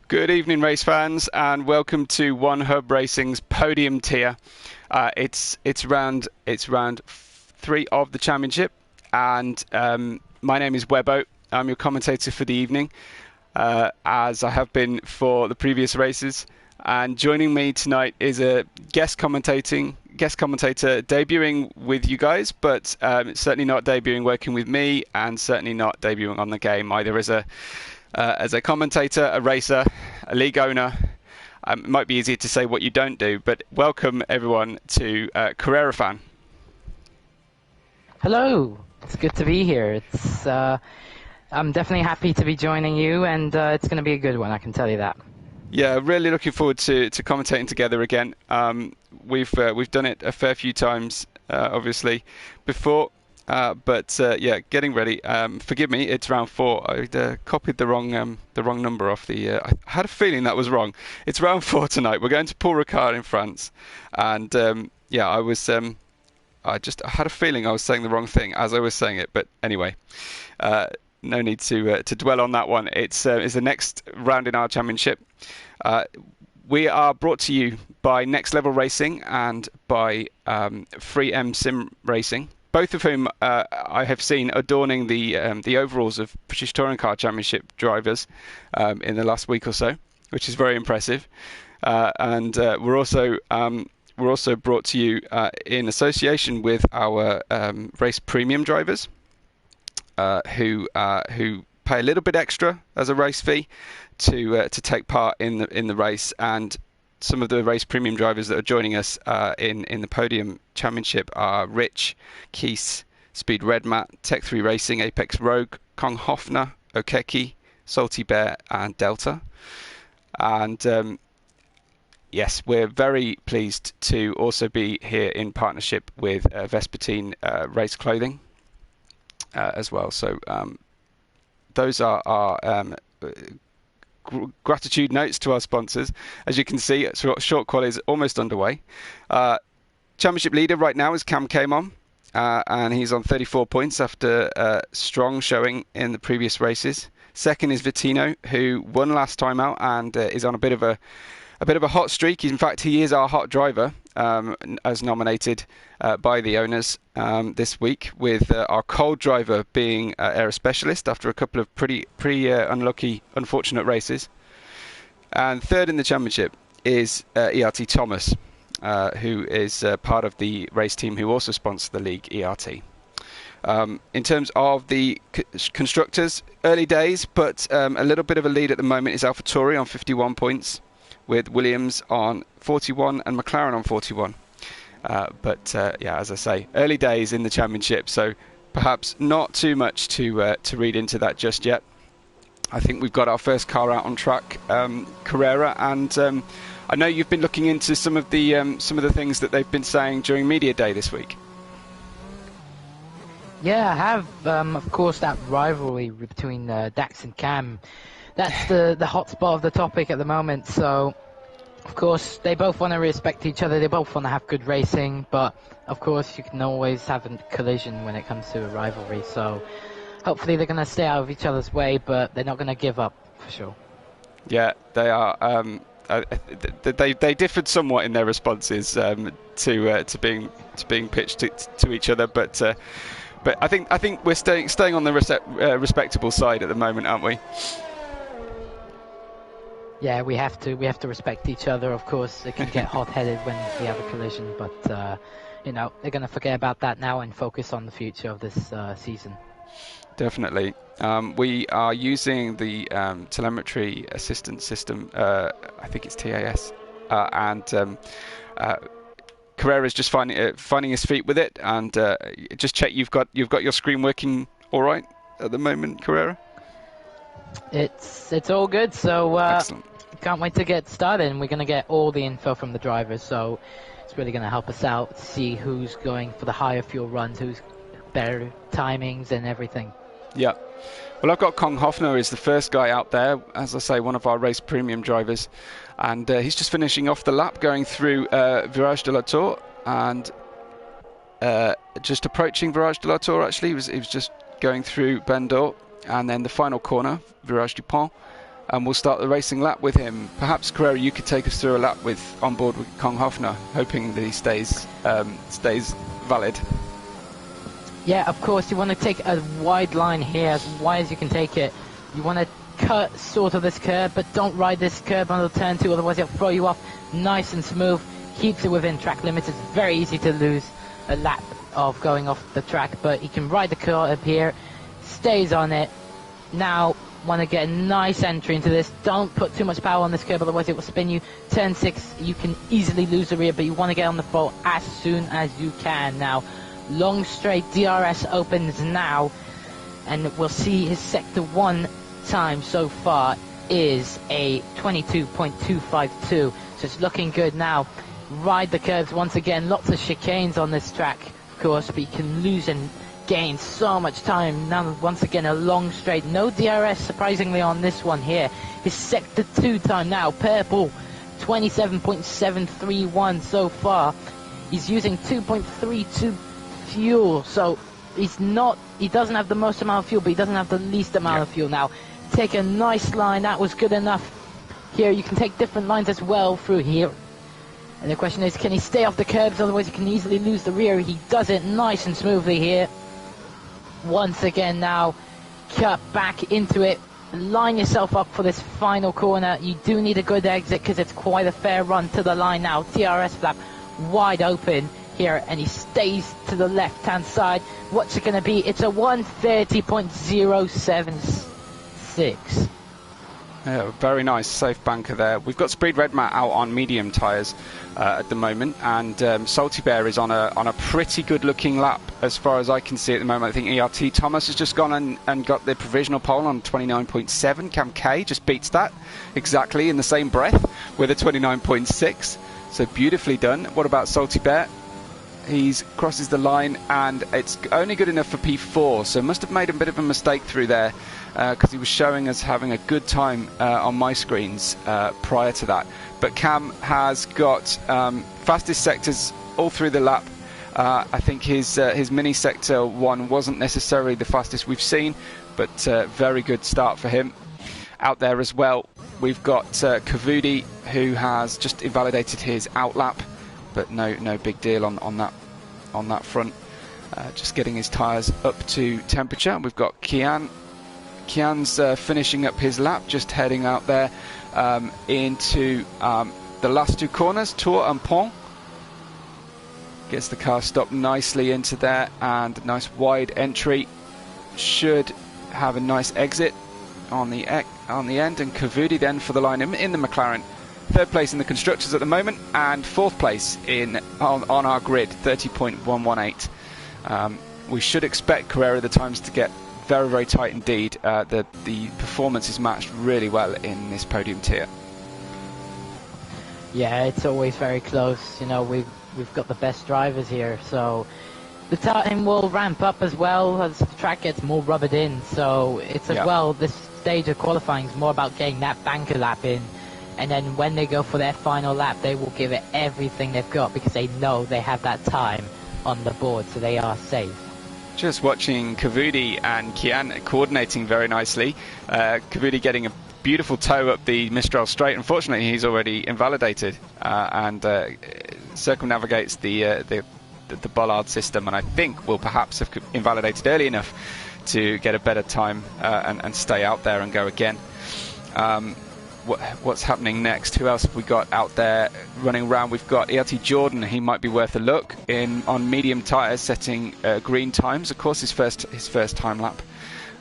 Good evening, race fans, and welcome to One Hub Racing's Podium tier. It's round three of the championship, and my name is Webbo. I'm your commentator for the evening, as I have been for the previous races. And joining me tonight is a guest commentator debuting with you guys, but certainly not debuting working with me, and certainly not debuting on the game either as a commentator, a racer, a league owner. It might be easier to say what you don't do, but welcome everyone to Carrera Fan. Hello, it's good to be here. I'm definitely happy to be joining you, and it's going to be a good one, I can tell you that. Yeah, really looking forward to commentating together again. We've done it a fair few times, obviously, before. But yeah, getting ready. Forgive me, it's round 4. I copied the wrong number off the. I had a feeling that was wrong. It's round 4 tonight. We're going to Paul Ricard in France, and yeah, I had a feeling I was saying the wrong thing as I was saying it. But anyway, no need to dwell on that one. It's the next round in our championship. We are brought to you by Next Level Racing and by Free M Sim Racing, both of whom I have seen adorning the overalls of British Touring Car Championship drivers in the last week or so, which is very impressive. And we're also brought to you in association with our race premium drivers, who pay a little bit extra as a race fee to take part in the race. And some of the race premium drivers that are joining us in the Podium Championship are Rich, Keese, Speed Redmat, Tech 3 Racing, Apex Rogue, Kong Hofner, Okeki, Salty Bear, and Delta. And yes, we're very pleased to also be here in partnership with Vespertine Race Clothing as well. So those are our gratitude notes to our sponsors. As you can see, Short Qual is almost underway. Championship leader right now is Cam Kamon, and he's on 34 points after a strong showing in the previous races. Second is Vittino, who won last time out and is on a bit of a hot streak. In fact, he is our hot driver, as nominated by the owners this week, with our cold driver being Aero Specialist after a couple of pretty unlucky, unfortunate races. And third in the championship is ERT Thomas, who is part of the race team who also sponsor the league, ERT. In terms of the constructors, early days, but a little bit of a lead at the moment is AlphaTauri on 51 points, with Williams on 41 and McLaren on 41. But yeah, as I say, early days in the championship, so perhaps not too much to read into that just yet. I think we've got our first car out on track, Carrera, and I know you've been looking into some of the things that they've been saying during media day this week. Yeah, I have. Of course, that rivalry between Dax and Cam. That's the hot spot of the topic at the moment. So, of course, they both want to respect each other. They both want to have good racing. But, of course, you can always have a collision when it comes to a rivalry. So, hopefully they're going to stay out of each other's way, but they're not going to give up, for sure. Yeah, they are. They differed somewhat in their responses to being pitched to each other. But I think we're staying on the respectable side at the moment, aren't we? Yeah, we have to respect each other. Of course, it can get hot-headed when we have a collision, but you know, they're going to forget about that now and focus on the future of this season. Definitely. We are using the telemetry assistance system. I think it's TAS, and Carrera's just finding his feet with it. And just check you've got your screen working all right at the moment, Carrera. It's all good. So Excellent. Can't wait to get started, and we're going to get all the info from the drivers. So it's really going to help us out, see who's going for the higher fuel runs, who's better timings and everything. Yeah. Well, I've got Kong Hofner is the first guy out there, as I say, one of our race premium drivers, and he's just finishing off the lap going through Virage de la Tour, and just approaching Virage de la Tour. Actually, he was just going through Bendor, and then the final corner, Virage du Pont, and we'll start the racing lap with him. Perhaps, Carrera, you could take us through a lap on board with Kong Hofner, hoping that he stays valid. Yeah, of course, you want to take a wide line here, as wide as you can take it. You want to cut sort of this curb, but don't ride this curb on the turn 2, otherwise it'll throw you off nice and smooth. Keeps it within track limits. It's very easy to lose a lap of going off the track, but he can ride the curb here, stays on it. Now, want to get a nice entry into this. Don't put too much power on this curb, otherwise it will spin you. Turn 6, you can easily lose the rear, but you want to get on the floor as soon as you can. Now, long straight DRS opens now, and we'll see his sector 1 time so far is a 22.252, so it's looking good now. Ride the curves once again, lots of chicanes on this track, of course, but you can lose and gain so much time. Now once again a long straight, no DRS surprisingly on this one here. His sector 2 time now, purple, 27.731 so far. He's using 2.32 fuel, so he doesn't have the most amount of fuel, but he doesn't have the least amount of fuel. Now take a nice line, that was good enough. Here you can take different lines as well through here, and the question is, can he stay off the curbs, otherwise he can easily lose the rear. He does it nice and smoothly here. Once again now, cut back into it, line yourself up for this final corner. You do need a good exit because it's quite a fair run to the line now. DRS flap wide open here, and he stays to the left hand side. What's it going to be? It's a 130.076. Yeah, very nice, safe banker there. We've got Speed Redmat out on medium tyres at the moment, and Salty Bear is on a pretty good-looking lap as far as I can see at the moment. I think ERT Thomas has just gone and got the provisional pole on 29.7. Cam K just beats that exactly in the same breath with a 29.6. So beautifully done. What about Salty Bear? He crosses the line, and it's only good enough for P4, so must have made a bit of a mistake through there, because he was showing us having a good time on my screens prior to that. But Cam has got fastest sectors all through the lap. I think his mini sector 1 wasn't necessarily the fastest we've seen, but very good start for him. Out there as well, we've got Kavudi, who has just invalidated his out lap, but no big deal on that front. Just getting his tyres up to temperature. We've got Kian. Kian's finishing up his lap, just heading out there into the last 2 corners, Tour and Pont. Gets the car stopped nicely into there, and a nice wide entry. Should have a nice exit on the end, and Kavudi then for the line in the McLaren. 3rd place in the Constructors at the moment, and 4th place on our grid, 30.118. We should expect Carrera the times to get very, very tight indeed. The performance is matched really well in this podium tier. Yeah, it's always very close. You know, we've got the best drivers here, so the time will ramp up as well as the track gets more rubbered in. So it's as well, this stage of qualifying is more about getting that banker lap in. And then when they go for their final lap, they will give it everything they've got, because they know they have that time on the board, so they are safe. Just watching Kavudi and Kian coordinating very nicely. Kavudi getting a beautiful toe up the Mistral straight. Unfortunately, he's already invalidated and circumnavigates the bollard system, and I think will perhaps have invalidated early enough to get a better time and stay out there and go again. What's happening next? Who else have we got out there running around? We've got ERT Jordan. He might be worth a look on medium tyres, setting green times. Of course, his first time lap,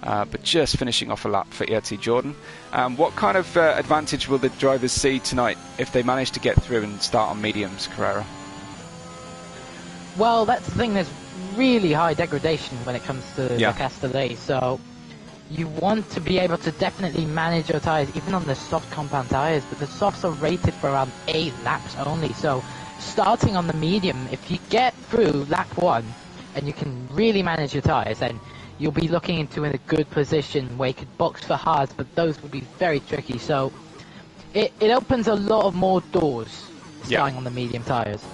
but just finishing off a lap for ERT Jordan. What kind of advantage will the drivers see tonight if they manage to get through and start on mediums, Carrera? Well, that's the thing. There's really high degradation when it comes to the Castellet, so you want to be able to definitely manage your tyres, even on the soft compound tyres, but the softs are rated for around 8 laps only. So starting on the medium, if you get through lap 1 and you can really manage your tyres, then you'll be looking into a good position where you could box for hards, but those will be very tricky. So it opens a lot of more doors starting on the medium tyres.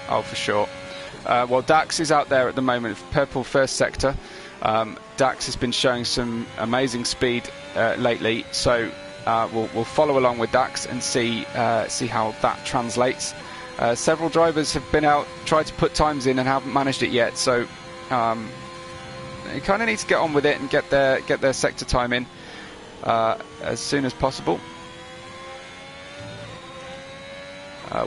Oh, for sure. Well, Dax is out there at the moment, purple first sector. Dax has been showing some amazing speed lately, so we'll follow along with Dax and see how that translates. Several drivers have been out, tried to put times in and haven't managed it yet, so you kind of need to get on with it and get their sector time in as soon as possible.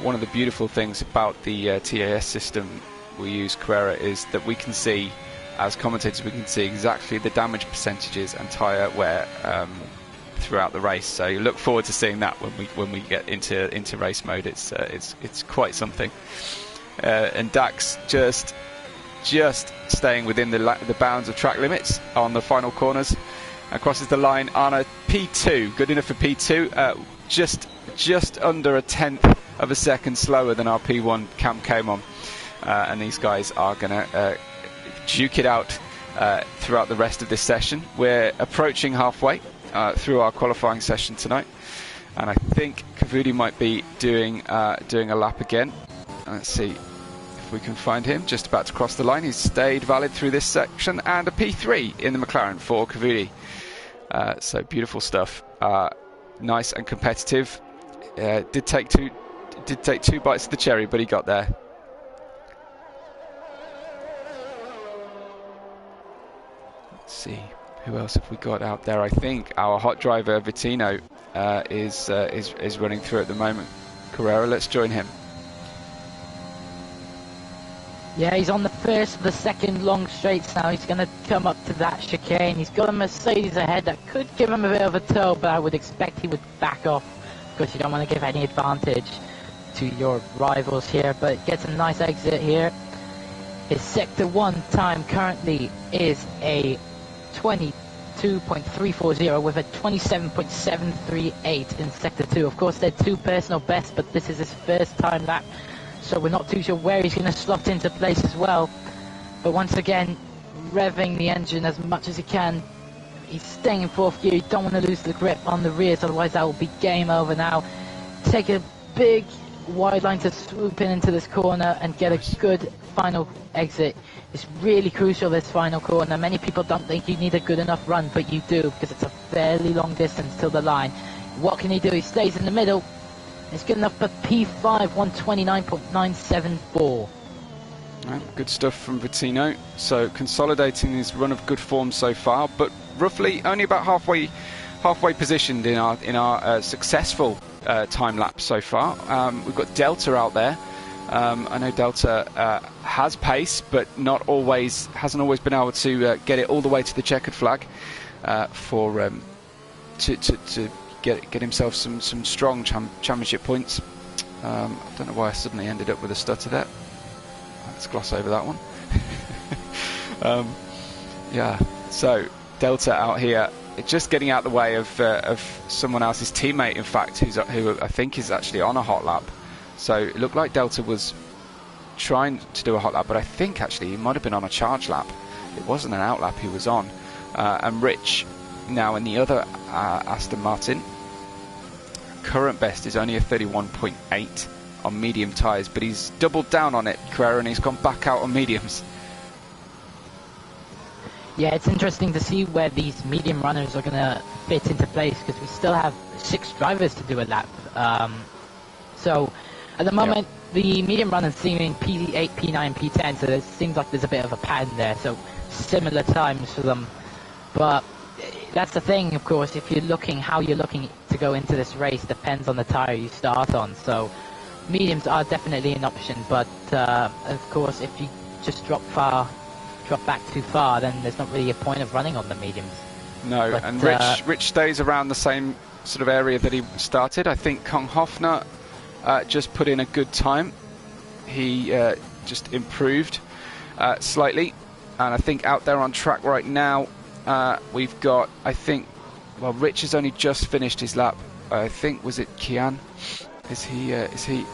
One of the beautiful things about the TAS system we use, Carrera, is that we can see, as commentators, we can see exactly the damage percentages and tyre wear throughout the race. So you look forward to seeing that when we get into race mode. It's quite something. And Dax just staying within the bounds of track limits on the final corners. Crosses the line on a P2, good enough for P2. Just under a tenth of a second slower than our P1 Cam came on. And these guys are going to duke it out throughout the rest of this session. We're approaching halfway through our qualifying session tonight, and I think Kavudi might be doing a lap again. Let's see if we can find him. Just about to cross the line. He's stayed valid through this section, and a P3 in the McLaren for Kavudi. So beautiful stuff. Nice and competitive. Did take two bites of the cherry, but he got there. Let's see, who else have we got out there? I think our hot driver Vittino is running through at the moment. Carrera, let's join him. Yeah, he's on the first of the second long straights now. He's going to come up to that chicane. He's got a Mercedes ahead that could give him a bit of a tow, but I would expect he would back off because you don't want to give any advantage to your rivals here. But gets a nice exit here. His sector 1 time currently is a 22.340 with a 27.738 in sector 2. Of course, they're two personal bests, but this is his first time lap, so we're not too sure where he's going to slot into place as well. But once again, revving the engine as much as he can. He's staying in 4th gear. You don't want to lose the grip on the rears, otherwise that will be game over now. Take a big wide line to swoop into this corner and get a good final exit. It's really crucial, this final corner. Many people don't think you need a good enough run, but you do, because it's a fairly long distance to the line. What can he do? He stays in the middle. It's good enough for P5, 129.974. Good stuff from Vittino. So consolidating his run of good form so far, but roughly only about halfway positioned in our successful time lapse so far. We've got Delta out there. I know Delta has pace, but hasn't always been able to get it all the way to the checkered flag to get himself some strong championship points. I don't know why I suddenly ended up with a stutter there. Let's gloss over that one. Yeah, so Delta out here, just getting out the way of someone else's teammate, in fact, who I think is actually on a hot lap. So it looked like Delta was trying to do a hot lap, but I think actually he might have been on a charge lap. It wasn't an out lap he was on. And Rich, now in the other Aston Martin, current best is only a 31.8 on medium tyres, but he's doubled down on it, Carrera, and he's gone back out on mediums. Yeah, it's interesting to see where these medium runners are going to fit into place, because we still have 6 drivers to do a lap. So at the moment, the medium runners seem in P8, P9, P10, so it seems like there's a bit of a pattern there, so similar times for them. But that's the thing, of course, if you're looking, how you're looking to go into this race depends on the tyre you start on. So mediums are definitely an option, but of course, if you just drop back too far, then there's not really a point of running on the mediums. No, but, and Rich stays around the same sort of area that he started. I think Kong Hofner just put in a good time. He just improved slightly, and I think out there on track right now we've got, I think, well, Rich has only just finished his lap. I think, was it Kian? Is he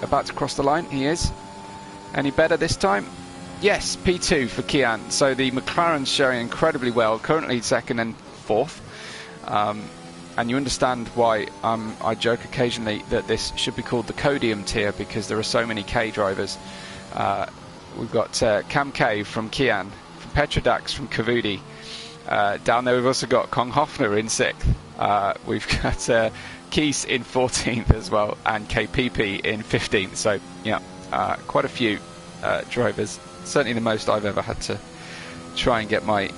about to cross the line? He is. Any better this time? Yes, P2 for Kian. So the McLaren's showing incredibly well, currently 2nd and 4th. And you understand why I joke occasionally that this should be called the Podium tier, because there are so many K drivers. We've got Cam K from Kian, from Petrodax from Kavudi. Down there we've also got Kong Hofner in 6th. We've got Keys in 14th as well, and KPP in 15th. So yeah, quite a few drivers. Certainly the most I've ever had to try and get my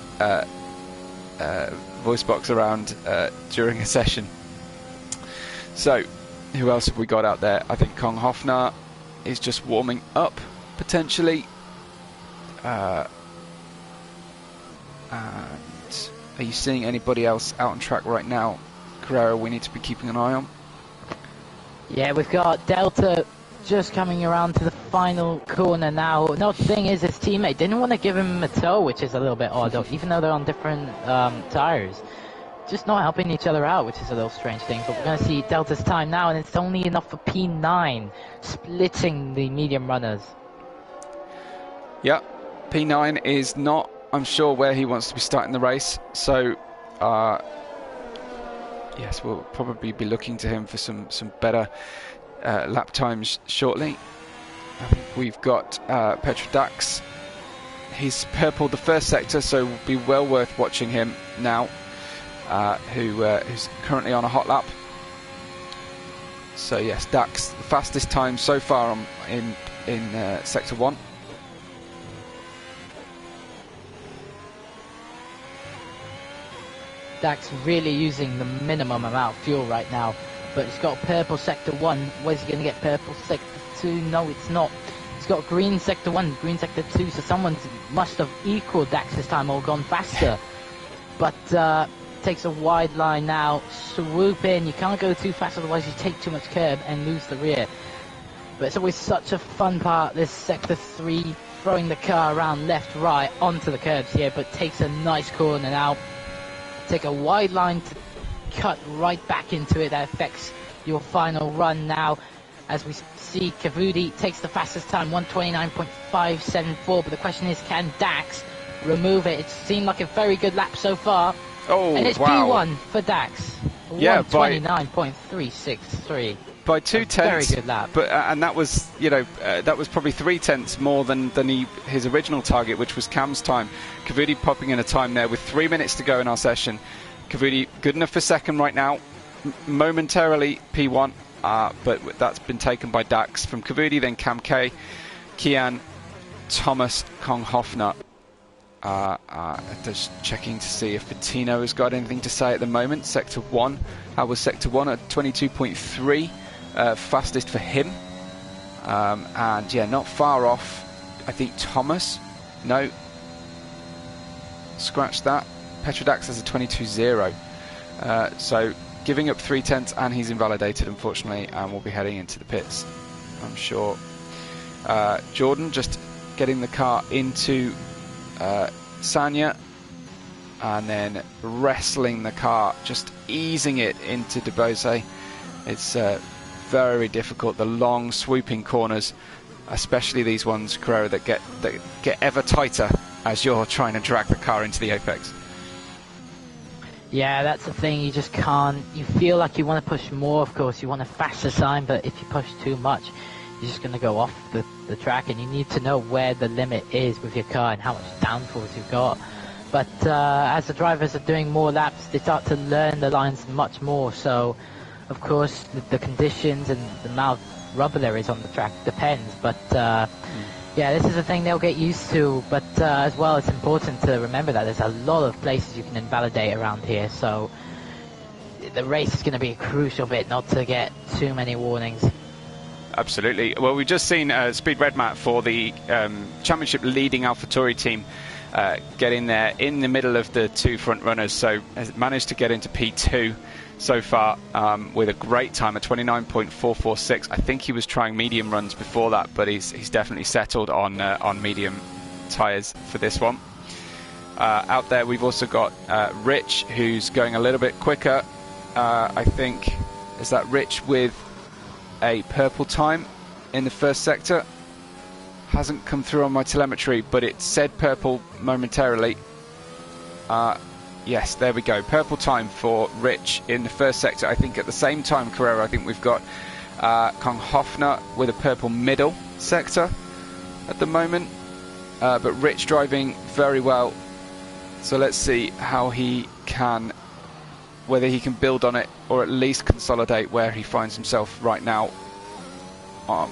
voice box around during a session. So who else have we got out there? I think Kong Hofner is just warming up potentially. And are you seeing anybody else out on track right now, Carrera, we need to be keeping an eye on? Yeah, we've got Delta just coming around to the final corner now. No, the thing is, his teammate didn't want to give him a tow, which is a little bit odd, even though they're on different tires. Just not helping each other out, which is a little strange thing. But we're going to see Delta's time now, and it's only enough for P9, splitting the medium runners. Yeah, P9 is not, I'm sure, where he wants to be starting the race. So, yes, we'll probably be looking to him for some better lap times shortly. I think we've got Petrodax. He's purple the first sector, so will be well worth watching him now. Who's currently on a hot lap. So yes, Dax, the fastest time so far in sector 1. Dax really using the minimum amount of fuel right now, but he's got purple sector 1. Where's he going to get purple sector 2? No, it's not. He's got green sector 1, green sector 2, so someone must have equaled Dax's time or gone faster. But takes a wide line now, swoop in. You can't go too fast, otherwise you take too much curb and lose the rear. But it's always such a fun part, this sector 3, throwing the car around left, right, onto the curbs here, but takes a nice corner now. Take a wide line to cut right back into it. That affects your final run now. As we see, Kavudi takes the fastest time, 129.574, but the question is, can Dax remove it? It seemed like a very good lap so far. Oh, and it's wow. P1 for Dax. Yeah, 129.363. By 2 tenths. Very good lap. But and that was, that was probably 3 tenths more than his original target, which was Cam's time. Kavudi popping in a time there with 3 minutes to go in our session. Kavudi good enough for second right now. Momentarily P1, but that's been taken by Dax. From Kavudi, then Cam K, Kian, Thomas, Kong Hofner. Just checking to see if Bettino has got anything to say at the moment. Sector 1, how was Sector 1 at 22.3, fastest for him. And yeah, not far off, I think Thomas, no, scratch that. Petrodax has a 22.0, so giving up 3 tenths, and he's invalidated, unfortunately, and we'll be heading into the pits, I'm sure. Jordan just getting the car into Sanya, and then wrestling the car, just easing it into Debose. It's very difficult, the long swooping corners, especially these ones, Carrera, that get ever tighter as you're trying to drag the car into the apex. Yeah, that's the thing, you just can't. You feel like you want to push more, of course, you want a faster time, but if you push too much, you're just going to go off the track, and you need to know where the limit is with your car and how much downforce you've got. But as the drivers are doing more laps, they start to learn the lines much more, so of course the conditions and the amount of rubber there is on the track depends, but yeah, this is a thing they'll get used to. But as well, it's important to remember that there's a lot of places you can invalidate around here, so the race is going to be a crucial bit not to get too many warnings. Absolutely. Well, we've just seen Speed Red Mat for the championship leading AlphaTauri team get in there in the middle of the 2 front runners, so has managed to get into P2 so far with a great time at 29.446. I think he was trying medium runs before that, but he's definitely settled on medium tyres for this one. Out there we've also got Rich, who's going a little bit quicker. I think, is that Rich with a purple time in the first sector? Hasn't come through on my telemetry, but it said purple momentarily. Yes, there we go. Purple time for Rich in the first sector. I think at the same time, Carrera, I think we've got Kong Hofner with a purple middle sector at the moment. But Rich driving very well. So let's see how he can whether he can build on it or at least consolidate where he finds himself right now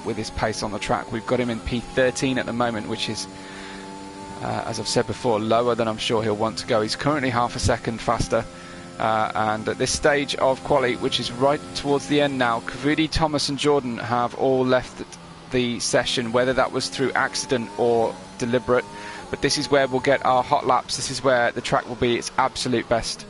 with his pace on the track. We've got him in P13 at the moment, which is, as I've said before, lower than I'm sure he'll want to go. He's currently half a second faster. And at this stage of quali, which is right towards the end now, Kavudi, Thomas and Jordan have all left the session, whether that was through accident or deliberate. But this is where we'll get our hot laps. This is where the track will be its absolute best.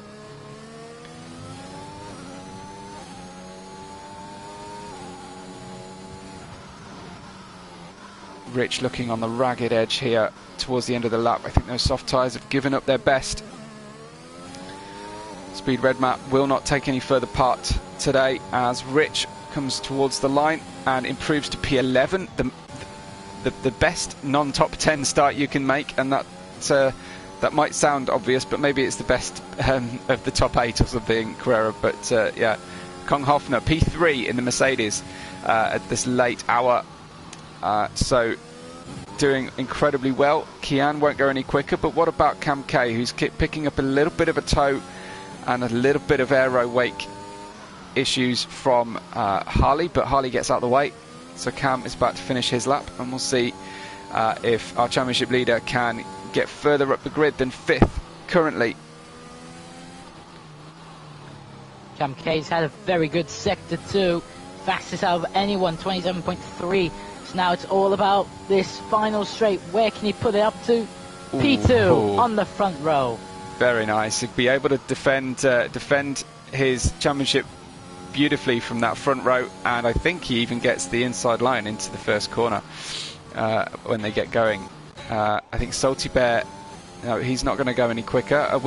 Rich looking on the ragged edge here towards the end of the lap. I think those soft tyres have given up their best. Speed Red Mat will not take any further part today as Rich comes towards the line and improves to P11, the best non-top 10 start you can make, and that might sound obvious, but maybe it's the best of the top 8 or something, Carrera. But yeah, Kong Hofner P3 in the Mercedes at this late hour, so doing incredibly well. Kian won't go any quicker, but what about Cam K, who's picking up a little bit of a tow and a little bit of aero wake issues from Harley, but Harley gets out of the way, so Cam is about to finish his lap, and we'll see if our championship leader can get further up the grid than 5th currently. Cam K's had a very good sector 2, fastest out of anyone, 27.3. So now it's all about this final straight. Where can he put it up to? P2 on the front row. Very nice. He'd be able to defend his championship beautifully from that front row, and I think he even gets the inside line into the first corner when they get going. I think Salty Bear, no, he's not going to go any quicker. Have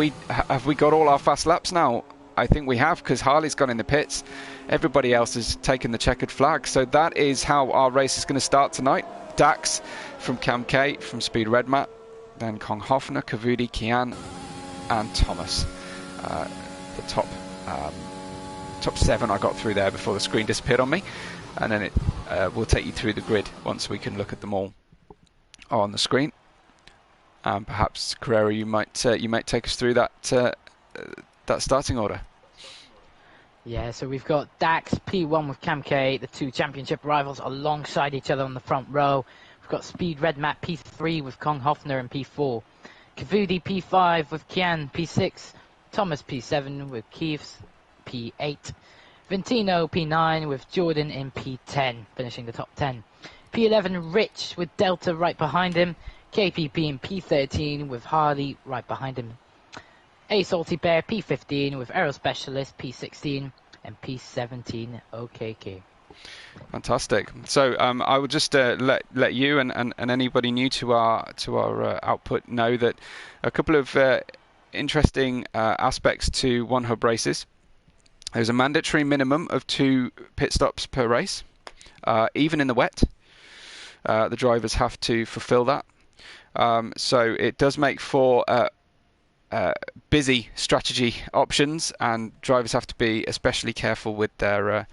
we got all our fast laps now? I think we have, because Harley's gone in the pits. Everybody else has taken the checkered flag. So that is how our race is going to start tonight. Dax from Cam K from Speed Red Mat, then Kong Hofner, Kavudi, Kian and Thomas. The top 7 I got through there before the screen disappeared on me, and then it will take you through the grid once we can look at them all on the screen. And perhaps Carrera, you might take us through that starting order. Yeah, so we've got Dax P1 with Cam K, the 2 championship rivals alongside each other on the front row. We've got Speed Red Mat P3 with Kong Hofner in P4. Kavudi P5 with Kian P6. Thomas P7 with Keiths P8. Ventino P9 with Jordan in P10, finishing the top 10. P11 Rich with Delta right behind him. KPP in P13 with Harley right behind him. A Salty Bear P15 with Aero Specialist P16 and P17 OKK. Fantastic. So I would just let you and anybody new to our output know that a couple of interesting aspects to one hub races. There's a mandatory minimum of 2 pit stops per race, even in the wet. The drivers have to fulfill that. So it does make for busy strategy options, and drivers have to be especially careful with their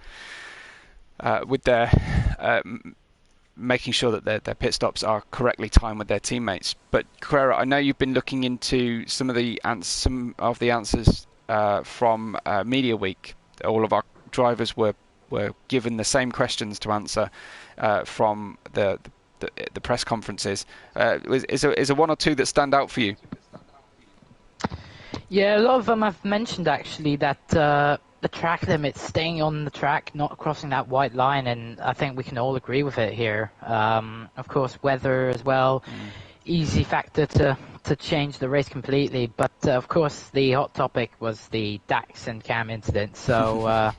making sure that their pit stops are correctly timed with their teammates. But Carrera, I know you've been looking into some of the answers from Media Week. All of our drivers were given the same questions to answer from the press conferences. Is there one or two that stand out for you? Yeah, a lot of them have mentioned actually that the track limits, staying on the track, not crossing that white line, and I think we can all agree with it here. Of course, weather as well, easy factor to change the race completely. But of course, the hot topic was the Dax and Cam incident. So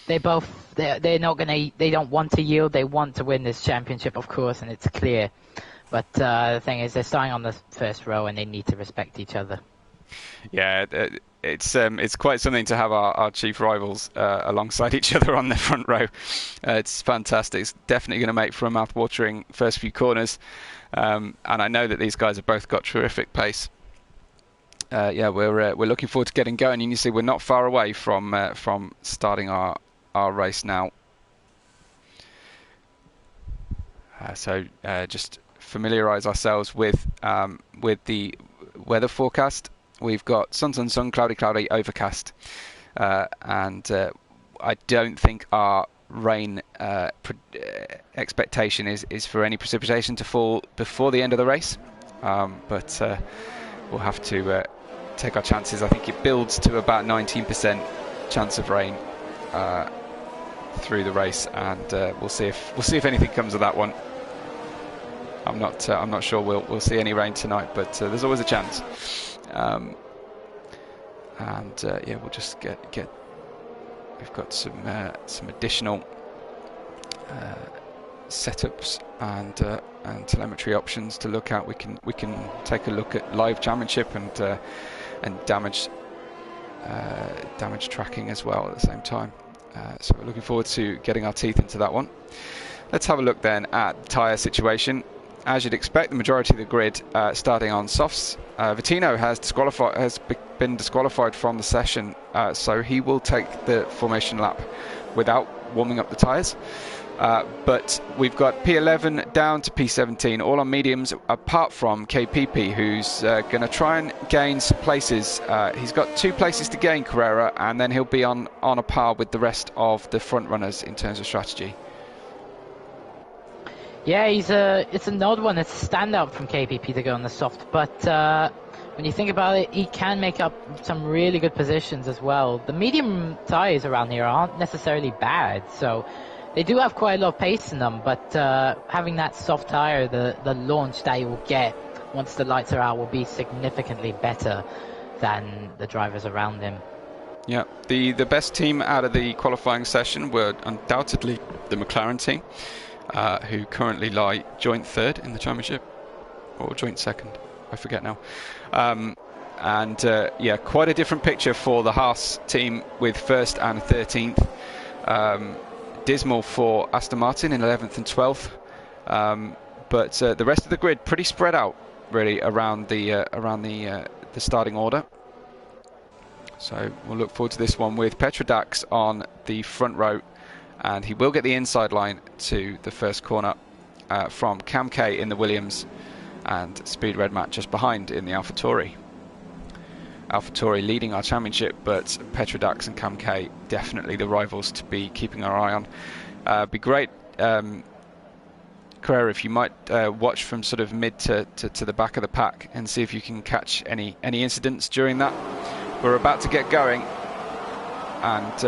they don't want to yield. They want to win this championship, of course, and it's clear. But the thing is, they're starting on the first row, and they need to respect each other. Yeah, it's quite something to have our chief rivals alongside each other on the front row. It's fantastic. It's definitely going to make for a mouth-watering first few corners, and I know that these guys have both got terrific pace. Yeah, we're looking forward to getting going. And you see, we're not far away from starting our race now. So just familiarise ourselves with the weather forecast. We've got sun, cloudy, overcast. and I don't think our rain expectation is for any precipitation to fall before the end of the race, but we'll have to take our chances. I think it builds to about 19% chance of rain through the race, and we'll see if anything comes of that one. I'm not sure we'll see any rain tonight, but there's always a chance. Yeah, we'll just get. We've got some additional setups and telemetry options to look at. We can take a look at live championship and damage tracking as well at the same time. So we're looking forward to getting our teeth into that one. Let's have a look then at the tyre situation. As you'd expect, the majority of the grid starting on softs. Vittino has been disqualified from the session, so he will take the formation lap without warming up the tyres. But we've got P11 down to P17, all on mediums, apart from KPP, who's going to try and gain some places. He's got 2 places to gain, Carrera, and then he'll be on a par with the rest of the front runners in terms of strategy. Yeah, it's an odd one. It's a standout from KPP to go on the soft, but when you think about it, he can make up some really good positions as well. The medium tyres around here aren't necessarily bad, so they do have quite a lot of pace in them, but having that soft tyre, the launch that you will get once the lights are out will be significantly better than the drivers around him. Yeah, the best team out of the qualifying session were undoubtedly the McLaren team, who currently lie joint 3rd in the championship, or joint 2nd, I forget now. Yeah, quite a different picture for the Haas team with 1st and 13th. Dismal for Aston Martin in 11th and 12th, but the rest of the grid pretty spread out really around the starting order. So we'll look forward to this one with Petrodax on the front row, and he will get the inside line to the first corner from Cam K in the Williams and Speed Redmat just behind in the AlphaTauri. AlphaTauri leading our championship, but Petrodax and Cam K definitely the rivals to be keeping our eye on. Be great, Carrera, if you might watch from sort of mid to the back of the pack and see if you can catch any incidents during that. We're about to get going, and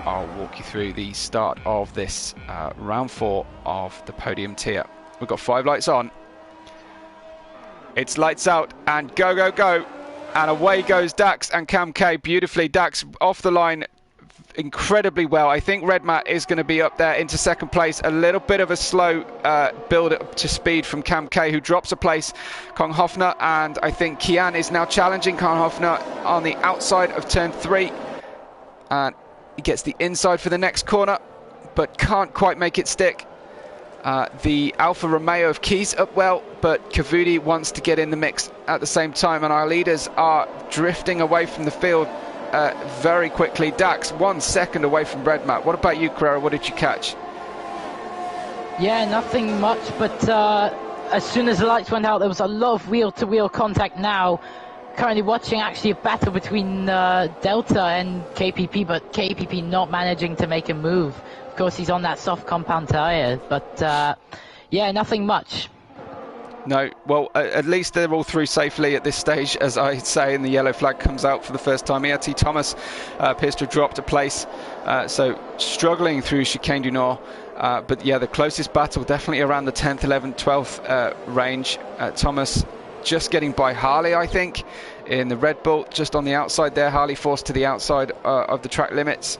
I'll walk you through the start of this round 4 of the podium tier. We've got 5 lights on. It's lights out and go, go, go. And away goes Dax and Cam K beautifully. Dax off the line incredibly well. I think Redmat is going to be up there into 2nd place. A little bit of a slow build up to speed from Cam K, who drops a place. Kong Hofner, and I think Kian is now challenging Kong Hofner on the outside of turn 3. And he gets the inside for the next corner, but can't quite make it stick. The Alfa Romeo of Keys up well, but Kavudi wants to get in the mix at the same time, and our leaders are drifting away from the field very quickly. Dax 1 second away from Redmat. What about you, Carrera? What did you catch? Yeah, nothing much, but as soon as the lights went out, there was a lot of wheel-to-wheel contact now. Currently watching actually a battle between Delta and KPP, but KPP not managing to make a move. Of course, he's on that soft compound tyre, but yeah, nothing much. No, well, at least they're all through safely at this stage, as I say, and the yellow flag comes out for the first time. ERT Thomas appears to have dropped a place, so struggling through Chicane du Nord. But yeah, the closest battle definitely around the 10th, 11th, 12th range. Thomas just getting by Harley, I think, in the Red Bull, just on the outside there. Harley forced to the outside of the track limits.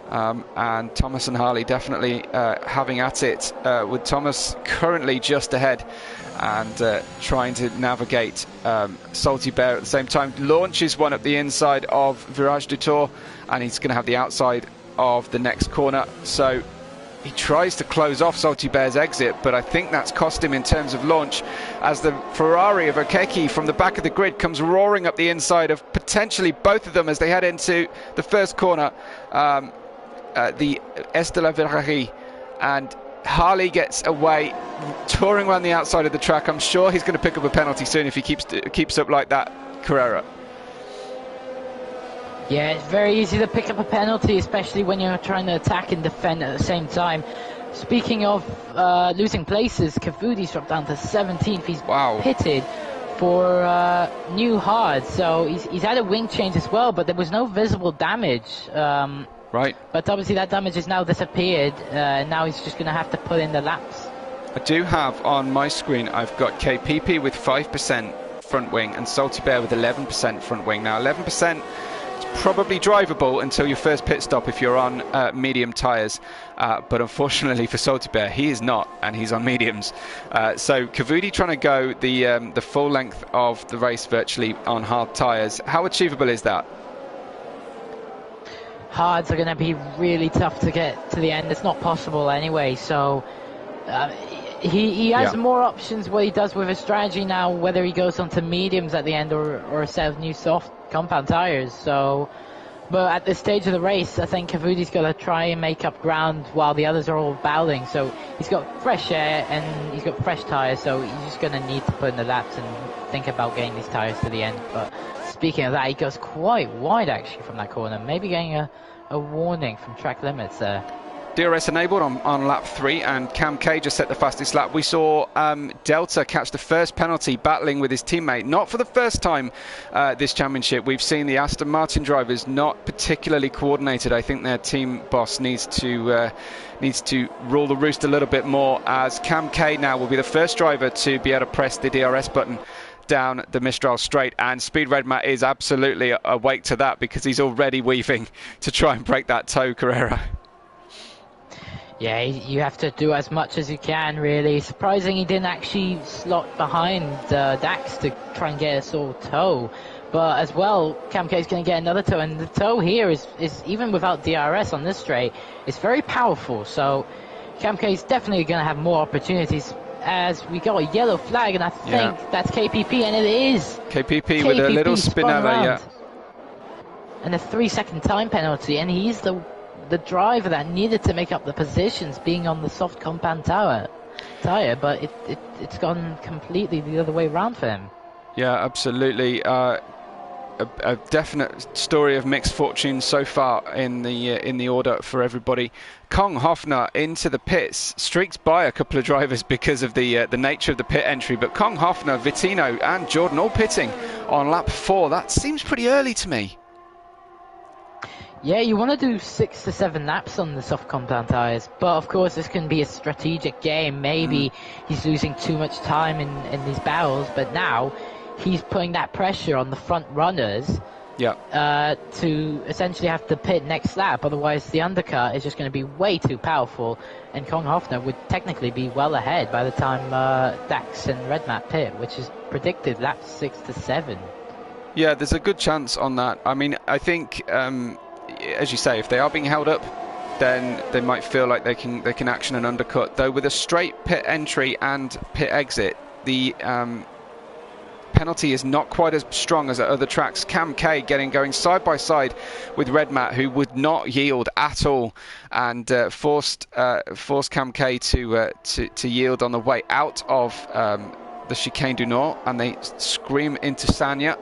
And Thomas and Harley definitely having at it, with Thomas currently just ahead and trying to navigate Salty Bear at the same time. Launches one up the inside of Virage du Tour, and he's going to have the outside of the next corner. So he tries to close off Salty Bear's exit, but I think that's cost him in terms of launch, as the Ferrari of Okeki from the back of the grid comes roaring up the inside of potentially both of them as they head into the first corner. The Est de la Verrerie, and Harley gets away, touring around the outside of the track. I'm sure he's going to pick up a penalty soon if he keeps up like that, Carrera. Yeah, it's very easy to pick up a penalty, especially when you're trying to attack and defend at the same time. Speaking of losing places, Cavudi's dropped down to 17th. He's pitted for new hard, so he's had a wing change as well, but there was no visible damage. Right. But obviously that damage has now disappeared, and now he's just going to have to put in the laps. I do have on my screen, I've got KPP with 5% front wing and Salty Bear with 11% front wing. Now 11% is probably drivable until your first pit stop if you're on medium tyres, but unfortunately for Salty Bear he is not, and he's on mediums. So Cavudi trying to go the full length of the race virtually on hard tyres. How achievable is that? Hards are going to be really tough to get to the end. It's not possible anyway, so he has more options what he does with his strategy now, whether he goes onto mediums at the end or a set of new soft compound tires. So, but at this stage of the race, I think Cavudi's got to try and make up ground while the others are all battling. So he's got fresh air and he's got fresh tires, so he's just going to need to put in the laps and think about getting these tires to the end. But speaking of that, he goes quite wide actually from that corner, maybe getting a warning from track limits there. DRS enabled on lap 3, and Cam K just set the fastest lap. We saw Delta catch the first penalty battling with his teammate. Not for the first time this championship. We've seen the Aston Martin drivers not particularly coordinated. I think their team boss needs to rule the roost a little bit more, as Cam K now will be the first driver to be able to press the DRS button down the Mistral straight, and Speed Red Matt is absolutely awake to that because he's already weaving to try and break that toe, Carrera. Yeah, you have to do as much as you can, really. Surprising he didn't actually slot behind Dax to try and get a sort of toe. But as well, Cam K is going to get another toe, and the toe here is even without DRS on this straight, it's very powerful. So Cam K is definitely going to have more opportunities, as we got a yellow flag, and I think that's KPP, and it is KPP with a little spinella, and a 3-second time penalty, and he's the driver that needed to make up the positions, being on the soft compound tire, but it's gone completely the other way around for him. Yeah, absolutely. A definite story of mixed fortune so far in the order for everybody. Kong Hofner into the pits, streaked by a couple of drivers because of the nature of the pit entry, but Kong Hofner, Vittino and Jordan all pitting on lap 4. That seems pretty early to me. Yeah, you want to do 6 to 7 laps on the soft compound tires, but of course this can be a strategic game. Maybe he's losing too much time in these battles, but now he's putting that pressure on the front runners to essentially have to pit next lap. Otherwise the undercut is just going to be way too powerful, and Kong Hofner would technically be well ahead by the time Dax and Redmat pit, which is predicted laps 6 to 7. Yeah, there's a good chance on that. I mean, I think as you say, if they are being held up, then they might feel like they can action an undercut. Though with a straight pit entry and pit exit, the penalty is not quite as strong as at other tracks. Cam K going side by side with Red Matt, who would not yield at all, and forced Cam K to yield on the way out of the Chicane du Nord, and they scream into Sanya.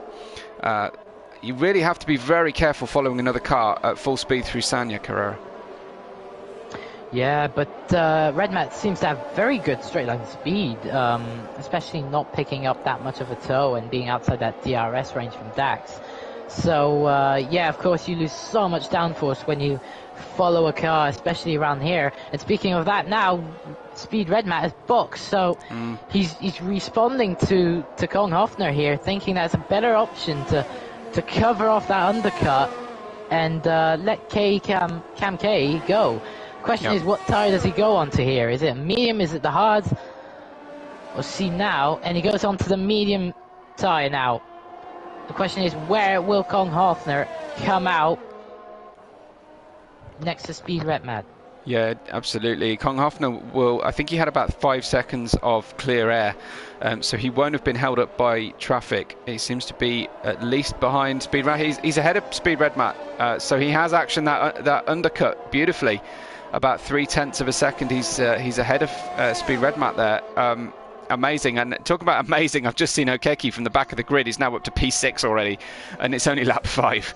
You really have to be very careful following another car at full speed through Sanya, Carrera. Yeah, but Red Matt seems to have very good straight line speed, especially not picking up that much of a toe and being outside that DRS range from Dax. So yeah, of course you lose so much downforce when you follow a car, especially around here. And speaking of that, now Speed Red Matt is boxed, so he's responding to Kong Hofner here, thinking that's a better option to cover off that undercut and let Cam K go. Question is, what tire does he go onto here? Is it a medium? Is it the hard? We'll see now. And he goes onto the medium tire now. The question is, where will Kong Hofner come out next to Speed Red Matt? Yeah, absolutely. Kong Hofner will, I think he had about 5 seconds of clear air, so he won't have been held up by traffic. He seems to be at least behind Speed Red. He's ahead of Speed Red Matt, so he has actioned that undercut beautifully. About 0.3 of a second, he's ahead of Speed Red Matt there. Amazing. And talk about amazing, I've just seen Okeki from the back of the grid. He's now up to P6 already, and it's only lap 5.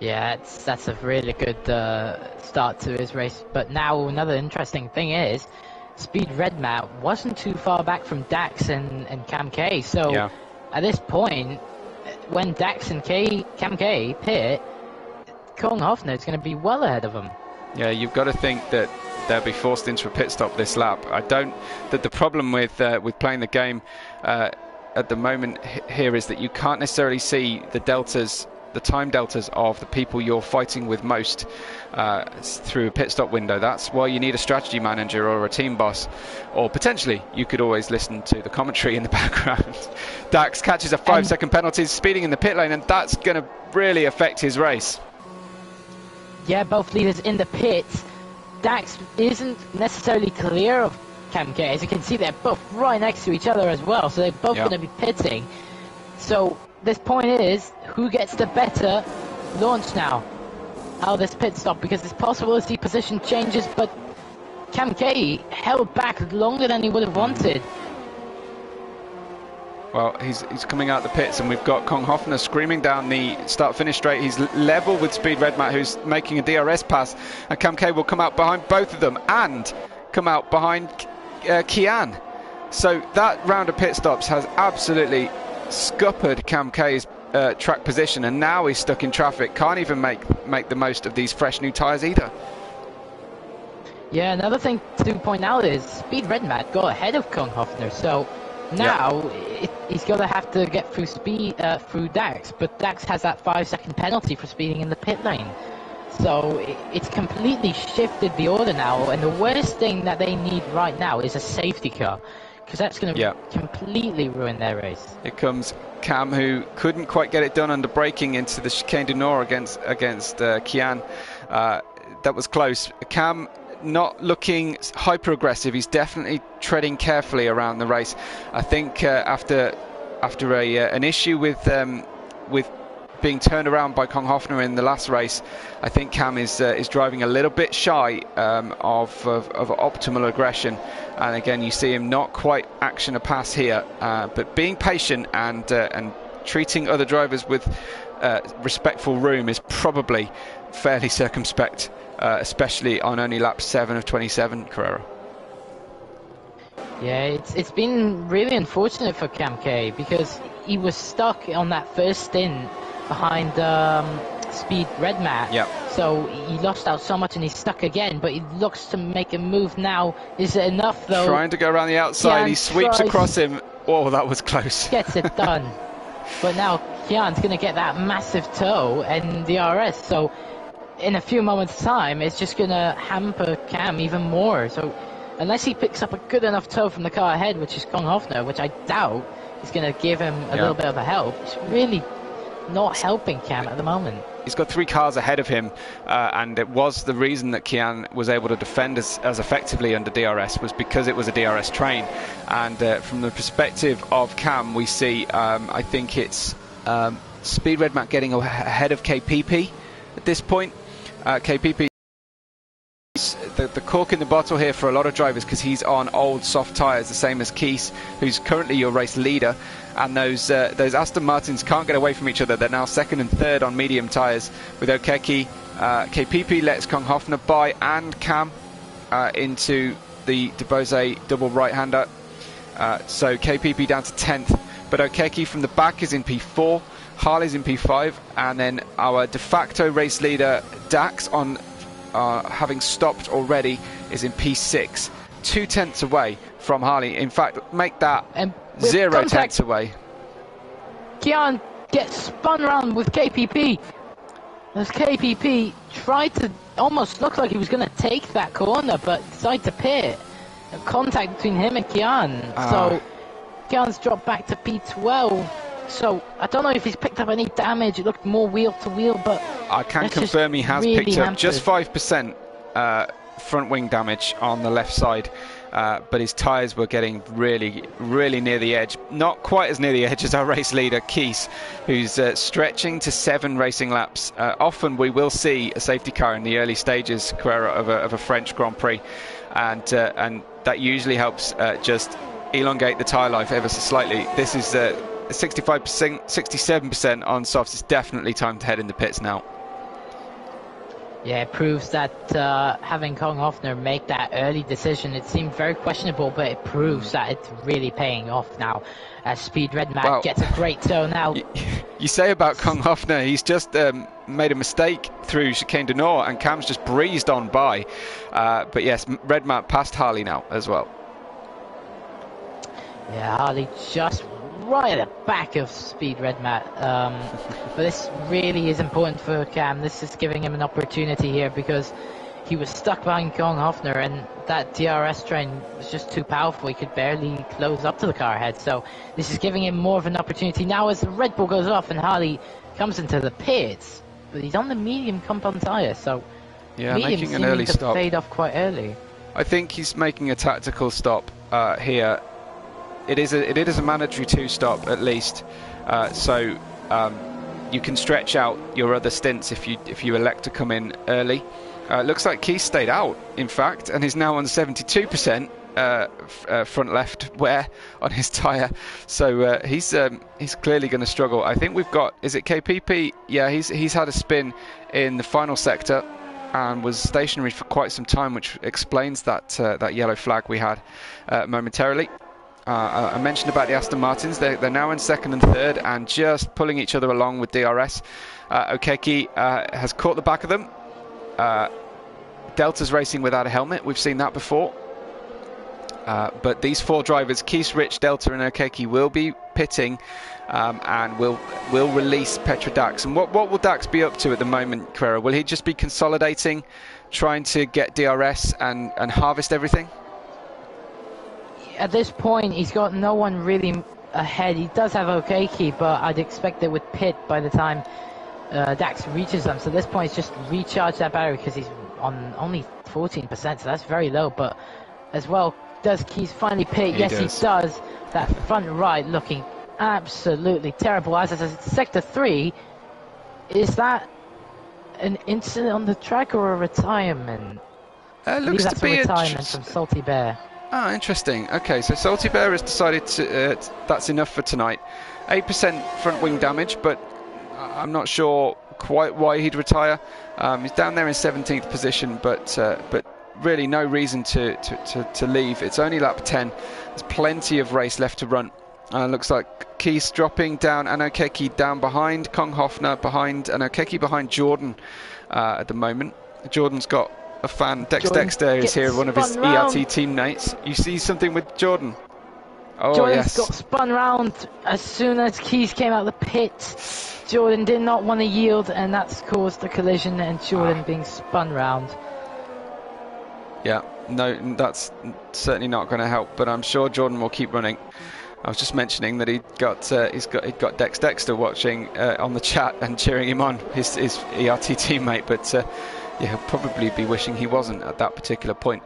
Yeah, that's a really good start to his race. But now another interesting thing is, Speed Red Mat wasn't too far back from Dax and Cam K. So Yeah. at this point, when Dax and Cam K pit, Kong Hofner is going to be well ahead of him. Yeah, you've got to think that they'll be forced into a pit stop this lap. That the problem with playing the game at the moment here is that you can't necessarily see the deltas, the time deltas of the people you're fighting with most through a pit stop window. That's why you need a strategy manager or a team boss, or potentially you could always listen to the commentary in the background. Dax catches a 5-second penalty, speeding in the pit lane, and that's going to really affect his race. Yeah, both leaders in the pits. Dax isn't necessarily clear of Cam K. As you can see, they're both right next to each other as well, so they're both going to be pitting. So this point is, who gets the better launch now out of this pit stop? Because it's possible to see position changes, but Cam K held back longer than he would have wanted. Well, he's coming out the pits, and we've got Kong Hofner screaming down the start-finish straight. He's level with Speed Redmat, who's making a DRS pass, and Cam K will come out behind both of them and come out behind Kian. So that round of pit stops has absolutely scuppered Cam K's track position, and now he's stuck in traffic. Can't even make the most of these fresh new tyres either. Yeah, another thing to point out is Speed Redmat got ahead of Kong Hofner, so now he's going to have to get through through Dax, but Dax has that 5-second penalty for speeding in the pit lane. So it's completely shifted the order now, and the worst thing that they need right now is a safety car, because that's going to completely ruin their race. Here comes Cam, who couldn't quite get it done under braking into the chicane du Nord against Kian. That was close. Cam not looking hyper aggressive. He's definitely treading carefully around the race. I think after an issue with being turned around by Kong Hofner in the last race, I think Cam is driving a little bit shy of optimal aggression. And again, you see him not quite action a pass here, but being patient and treating other drivers with respectful room is probably fairly circumspect, especially on only lap 7 of 27, Carrera. Yeah, it's been really unfortunate for Cam K, because he was stuck on that first stint behind Speed Redmat. Yep. So he lost out so much and he's stuck again, but he looks to make a move now. Is it enough though? Trying to go around the outside, Kian he sweeps across him. Oh, that was close. Gets it done. But now Kian's going to get that massive toe and DRS, so in a few moments time it's just going to hamper Cam even more. So unless he picks up a good enough toe from the car ahead, which is Kong Hofner, which I doubt is going to give him a little bit of a help, it's really not helping Cam at the moment. He's got 3 cars ahead of him, and it was the reason that Kian was able to defend as effectively under DRS, was because it was a DRS train. And from the perspective of Cam, we see, I think it's Speed Redmat getting ahead of KPP at this point. KPP, the cork in the bottle here for a lot of drivers, because he's on old soft tyres, the same as Keese, who's currently your race leader. And those Aston Martins can't get away from each other. They're now 2nd and 3rd on medium tyres with Okeki. KPP lets Kong Hofner by and Cam into the DeBose double right-hander. So KPP down to 10th. But Okeki from the back is in P4. Harley's in P5. And then our de facto race leader, Dax, on having stopped already, is in P6. 2 tenths away from Harley. In fact, make that 0 tenths away. Kian gets spun around with KPP as KPP tried to almost look like he was going to take that corner, but decided to pit. Contact between him and Kian. So Kian's dropped back to P12. So I don't know if he's picked up any damage. It looked more wheel to wheel, but I can confirm he has really picked up just 5% front wing damage on the left side. But his tyres were getting really near the edge. Not quite as near the edge as our race leader, Keese, who's stretching to 7 racing laps. Often we will see a safety car in the early stages, Carrera, of a French Grand Prix. And that usually helps just elongate the tyre life ever so slightly. This is 65%, 67% on softs. It's definitely time to head in the pits now. Yeah, it proves that having Kong Hofner make that early decision, it seemed very questionable, but it proves that it's really paying off now. As Speed Red Mac gets a great turn out. You say about Kong Hofner, he's just made a mistake through Chicane du Nord, and Cam's just breezed on by. But yes, Red Mac passed Harley now as well. Yeah, Harley just right at the back of Speed Red Mac. But this really is important for Cam. This is giving him an opportunity here because he was stuck behind Kong Hofner, and that DRS train was just too powerful. He could barely close up to the car ahead. So this is giving him more of an opportunity. Now as the Red Bull goes off and Harley comes into the pits, but he's on the medium compound tyre, so yeah, medium making an early to stop. Fade off quite early. I think he's making a tactical stop here. It is a mandatory 2-stop at least, so you can stretch out your other stints if you elect to come in early. Looks like Keith stayed out, in fact, and is now on 72% front left wear on his tyre. So he's clearly going to struggle. I think we've got, is it KPP? Yeah, he's had a spin in the final sector and was stationary for quite some time, which explains that that yellow flag we had momentarily. I mentioned about the Aston Martins. They're now in second and third and just pulling each other along with DRS. Okeki has caught the back of them. Delta's racing without a helmet. We've seen that before. But these four drivers, Keith, Rich, Delta and Okeki, will be pitting and will release Petra Dax. And what will Dax be up to at the moment, Carrera? Will he just be consolidating, trying to get DRS and harvest everything? At this point, he's got no one really ahead. He does have Okeki, but I'd expect it would pit by the time Dax reaches them. So at this point, it's just recharge that battery because he's on only 14%, so that's very low. But as well, does Keith finally pit? Yes, he does. That front right looking absolutely terrible. As I said, Sector 3, is that an incident on the track or a retirement? Looks to be a retirement from Salty Bear. Ah, interesting. Okay, so Salty Bear has decided that's enough for tonight. 8% front wing damage, but I'm not sure quite why he'd retire. He's down there in 17th position, but really no reason to leave. It's only lap 10. There's plenty of race left to run. Looks like Keith's dropping down, and Okeki down behind, Kong Hofner behind, and Okeki behind Jordan at the moment. Jordan's got a fan. Dexter is here, one of his ERT teammates. You see something with Jordan? Oh, Jordan's got spun round as soon as Keith came out of the pit. Jordan did not want to yield, and that's caused the collision and Jordan being spun round. Yeah, no, that's certainly not going to help, but I'm sure Jordan will keep running. I was just mentioning that he'd got Dexter watching on the chat and cheering him on, his ERT teammate, but yeah, he'll probably be wishing he wasn't at that particular point.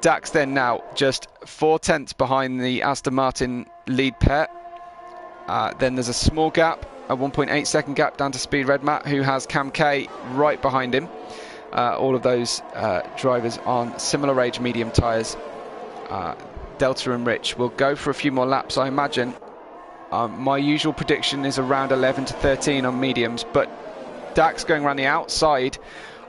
Dax then now just 4/10 behind the Aston Martin lead pair. Then there's a small gap, a 1.8 second gap down to Speed Red Mac, who has Cam K right behind him. All of those drivers on similar age medium tyres. Delta and Rich will go for a few more laps, I imagine. My usual prediction is around 11 to 13 on mediums, but Dax going around the outside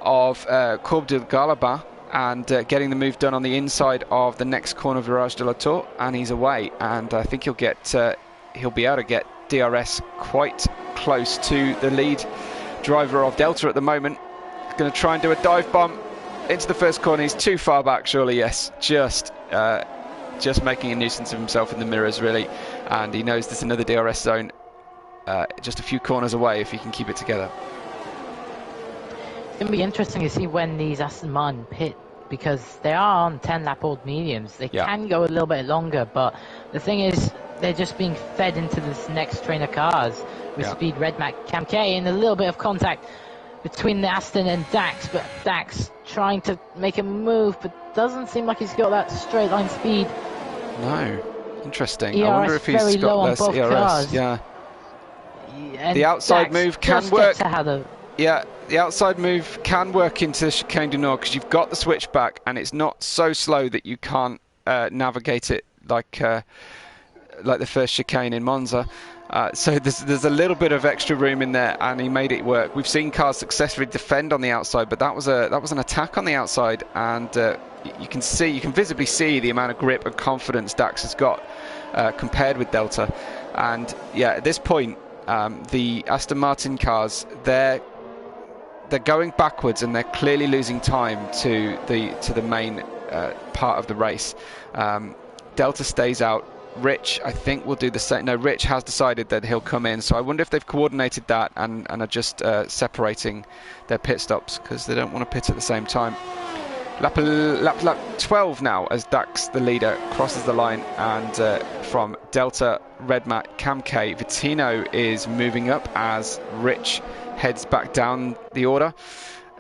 of Courbe de Galaba and getting the move done on the inside of the next corner Virage de la Tour, and he's away. And I think he'll be able to get DRS quite close to the lead driver of Delta at the moment. Going to try and do a dive bomb into the first corner. He's too far back, surely. Yes, just making a nuisance of himself in the mirrors, really. And he knows there's another DRS zone just a few corners away if he can keep it together. It's going to be interesting to see when these Aston Martin pit, because they are on 10-lap-old mediums. They can go a little bit longer, but the thing is, they're just being fed into this next train of cars with Speed Red Mac, Cam K, and a little bit of contact between the Aston and Dax, but Dax trying to make a move, but doesn't seem like he's got that straight line speed. No, interesting. ERS I wonder if he's got less ERS. Cars. Yeah. And the outside Dax move can work. Yeah, the outside move can work into Chicane du Nord because you've got the switchback and it's not so slow that you can't navigate it like like the first chicane in Monza. So there's a little bit of extra room in there, and he made it work. We've seen cars successfully defend on the outside, but that was an attack on the outside, and you can visibly see the amount of grip and confidence Dax has got compared with Delta. And yeah, at this point, the Aston Martin cars, they're going backwards, and they're clearly losing time to the main part of the race. Delta stays out. Rich, I think, will do the same. No, Rich has decided that he'll come in, so I wonder if they've coordinated that and are just separating their pit stops, because they don't want to pit at the same time. Lap 12 now, as Dax, the leader, crosses the line, and from Delta, Redmat, Cam K, Vittino is moving up as Rich heads back down the order.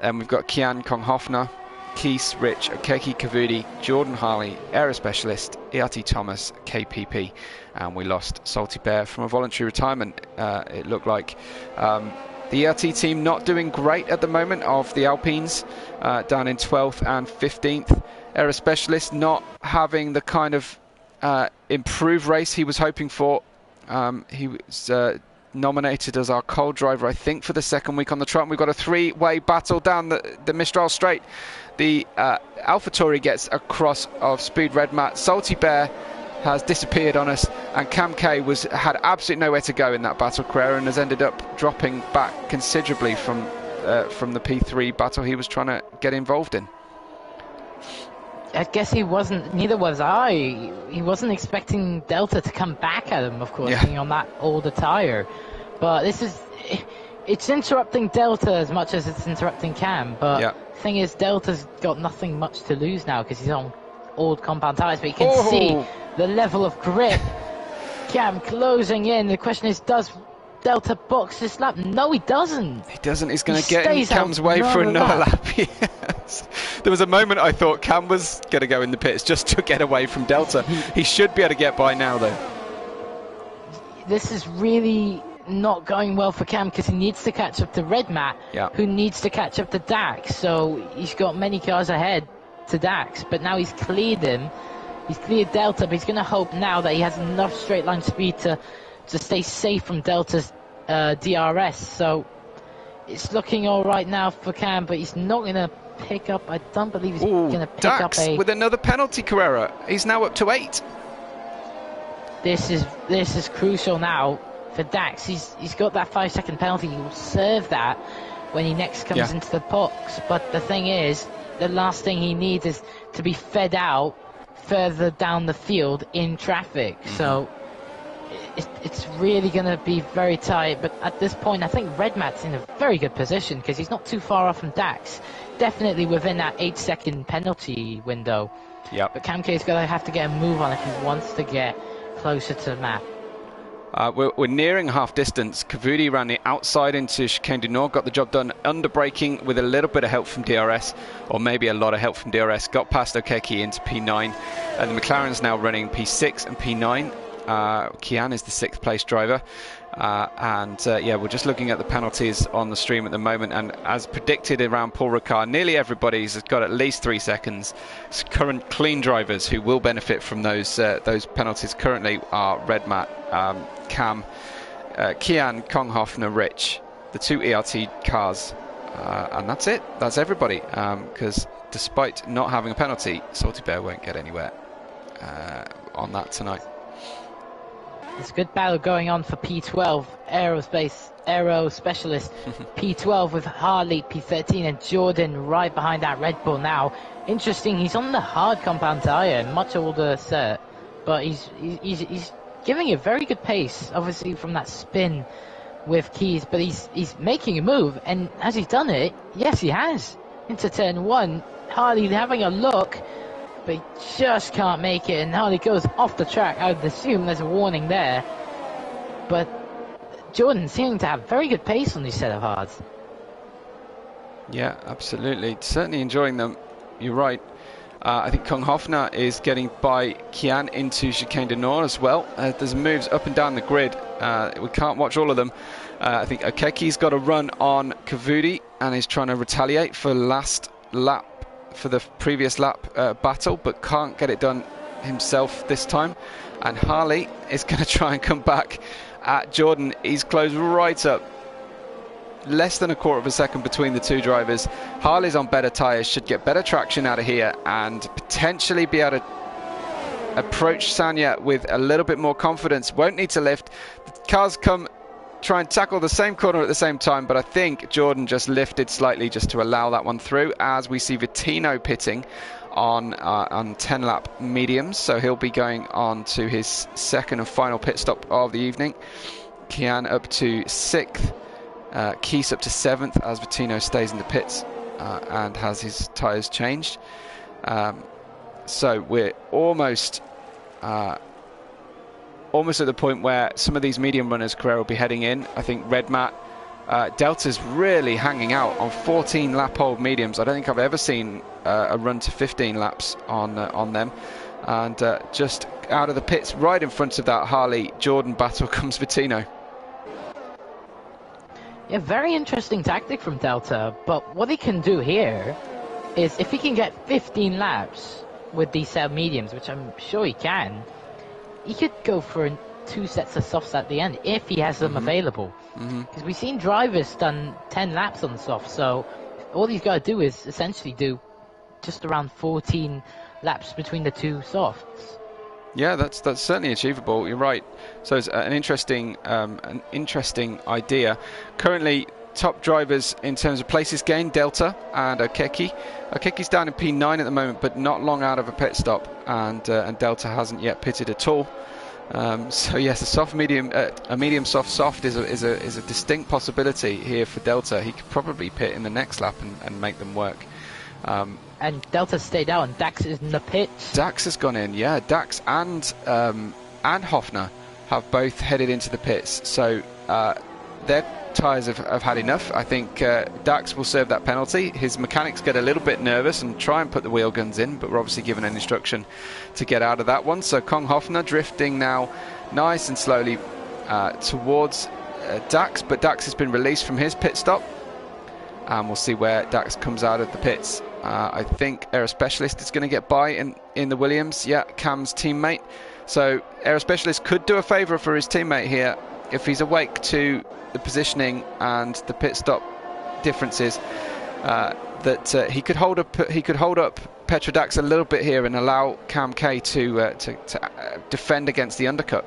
And we've got Kian Konghofner, Keese, Rich, Okeki Kavudi, Jordan Harley, Aero Specialist, ERT Thomas, KPP, and we lost Salty Bear from a voluntary retirement, it looked like. The ERT team not doing great at the moment of the Alpines, down in 12th and 15th. Aero Specialist not having the kind of improved race he was hoping for. He was nominated as our cold driver, I think, for the second week on the trot. We've got a three-way battle down the Mistral Straight. The AlphaTauri gets a cross of Speed Redmat. Salty Bear has disappeared on us, and Cam K had absolutely nowhere to go in that battle, Carrera, and has ended up dropping back considerably from the P3 battle he was trying to get involved in. I guess he wasn't, neither was I. He wasn't expecting Delta to come back at him, of course, being on that older tyre. But it's interrupting Delta as much as it's interrupting Cam. But the thing is, Delta's got nothing much to lose now because he's on old compound tyres. But you can see the level of grip. Cam closing in. The question is, does Delta box this lap? No, he doesn't. He doesn't. He's going to get in Cam's way for another lap. Yes. There was a moment I thought Cam was going to go in the pits just to get away from Delta. He should be able to get by now, though. This is really not going well for Cam because he needs to catch up to Redmat, who needs to catch up to Dax. So he's got many cars ahead to Dax, but now he's cleared him. He's cleared Delta, but he's going to hope now that he has enough straight line speed to stay safe from Delta's DRS. So it's looking all right now for Cam, but he's not going to pick up. I don't believe he's going to pick Dax up with another penalty, Carrera. He's now up to 8. This is crucial now for Dax. He's got that 5-second penalty. He will serve that when he next comes into the box. But the thing is, the last thing he needs is to be fed out further down the field in traffic. So it's really going to be very tight. But at this point, I think Redmat's in a very good position because he's not too far off from Dax. Definitely within that 8-second penalty window. But Cam K's going to have to get a move on if he wants to get closer to the map. We're nearing half distance. Kavudi ran the outside into Chicane du Nord, got the job done under braking with a little bit of help from DRS, or maybe a lot of help from DRS. Got past Okeki into P9, and the McLaren's now running P6 and P9. Kian is the 6th place driver. We're just looking at the penalties on the stream at the moment, and as predicted around Paul Ricard, nearly everybody's got at least 3 seconds. Current clean drivers who will benefit from those penalties currently are Redmat, Cam, Kian, Konghofner, Rich, the 2 ERT cars, and that's it. That's everybody, because despite not having a penalty, Salty Bear won't get anywhere on that tonight. There's a good battle going on for P12, Aero Specialist. P12 with Harley, P13, and Jordan right behind that Red Bull now. Interesting, he's on the hard compound tyre, much older cert, but he's giving a very good pace, obviously from that spin with Keys, but he's making a move, and has he done it? Yes, he has. Into turn 1, Harley having a look, but he just can't make it, and Harley goes off the track. I would assume there's a warning there, but Jordan seeming to have very good pace on these set of hards. Yeah, absolutely. Certainly enjoying them. You're right. I think Konghofner is getting by Kian into Chicane du Nord as well. There's moves up and down the grid. We can't watch all of them. I think Okeki's got a run on Kavudi and is trying to retaliate for last lap, for the previous lap battle, but can't get it done himself this time, and Harley is going to try and come back at Jordan. He's closed right up, less than a quarter of a second between the two drivers. Harley's on better tyres, should get better traction out of here and potentially be able to approach Sanya with a little bit more confidence. Won't need to lift. The cars come try and tackle the same corner at the same time, but I think Jordan just lifted slightly just to allow that one through, as we see Vittino pitting on 10-lap mediums, so he'll be going on to his second and final pit stop of the evening. Kian up to 6th, Keese up to 7th as Vittino stays in the pits and has his tyres changed. So we're almost at the point where some of these medium runners, Carrera, will be heading in. I think Red Matt, Delta's really hanging out on 14-lap-old mediums. I don't think I've ever seen a run to 15 laps on them. And just out of the pits, right in front of that Harley-Jordan battle, comes Vittino. Yeah, very interesting tactic from Delta, but what he can do here is if he can get 15 laps with these mediums, which I'm sure he can, he could go for 2 sets of softs at the end if he has them available. Because we've seen drivers done 10 laps on softs, so all he's got to do is essentially do just around 14 laps between the 2 softs. Yeah, that's certainly achievable. You're right. So it's an interesting idea. Currently, top drivers in terms of places gained, Delta and Okeki. Okeki's down in P9 at the moment, but not long out of a pit stop, and Delta hasn't yet pitted at all. So yes, a medium soft is a distinct possibility here for Delta. He could probably pit in the next lap and make them work. And Delta stayed out, and Dax is in the pits. Dax has gone in, yeah. Dax and Hofner have both headed into the pits. So their tyres have had enough. I think Dax will serve that penalty. His mechanics get a little bit nervous and try and put the wheel guns in, but we're obviously given an instruction to get out of that one. So Kong Hofner drifting now nice and slowly towards Dax, but Dax has been released from his pit stop, and we'll see where Dax comes out of the pits. I think Aero Specialist is going to get by in the Williams. Yeah, Cam's teammate. So Aero Specialist could do a favour for his teammate here if he's awake to the positioning and the pit stop differences. That he could hold up Petra Dax a little bit here and allow Cam K to defend against the undercut.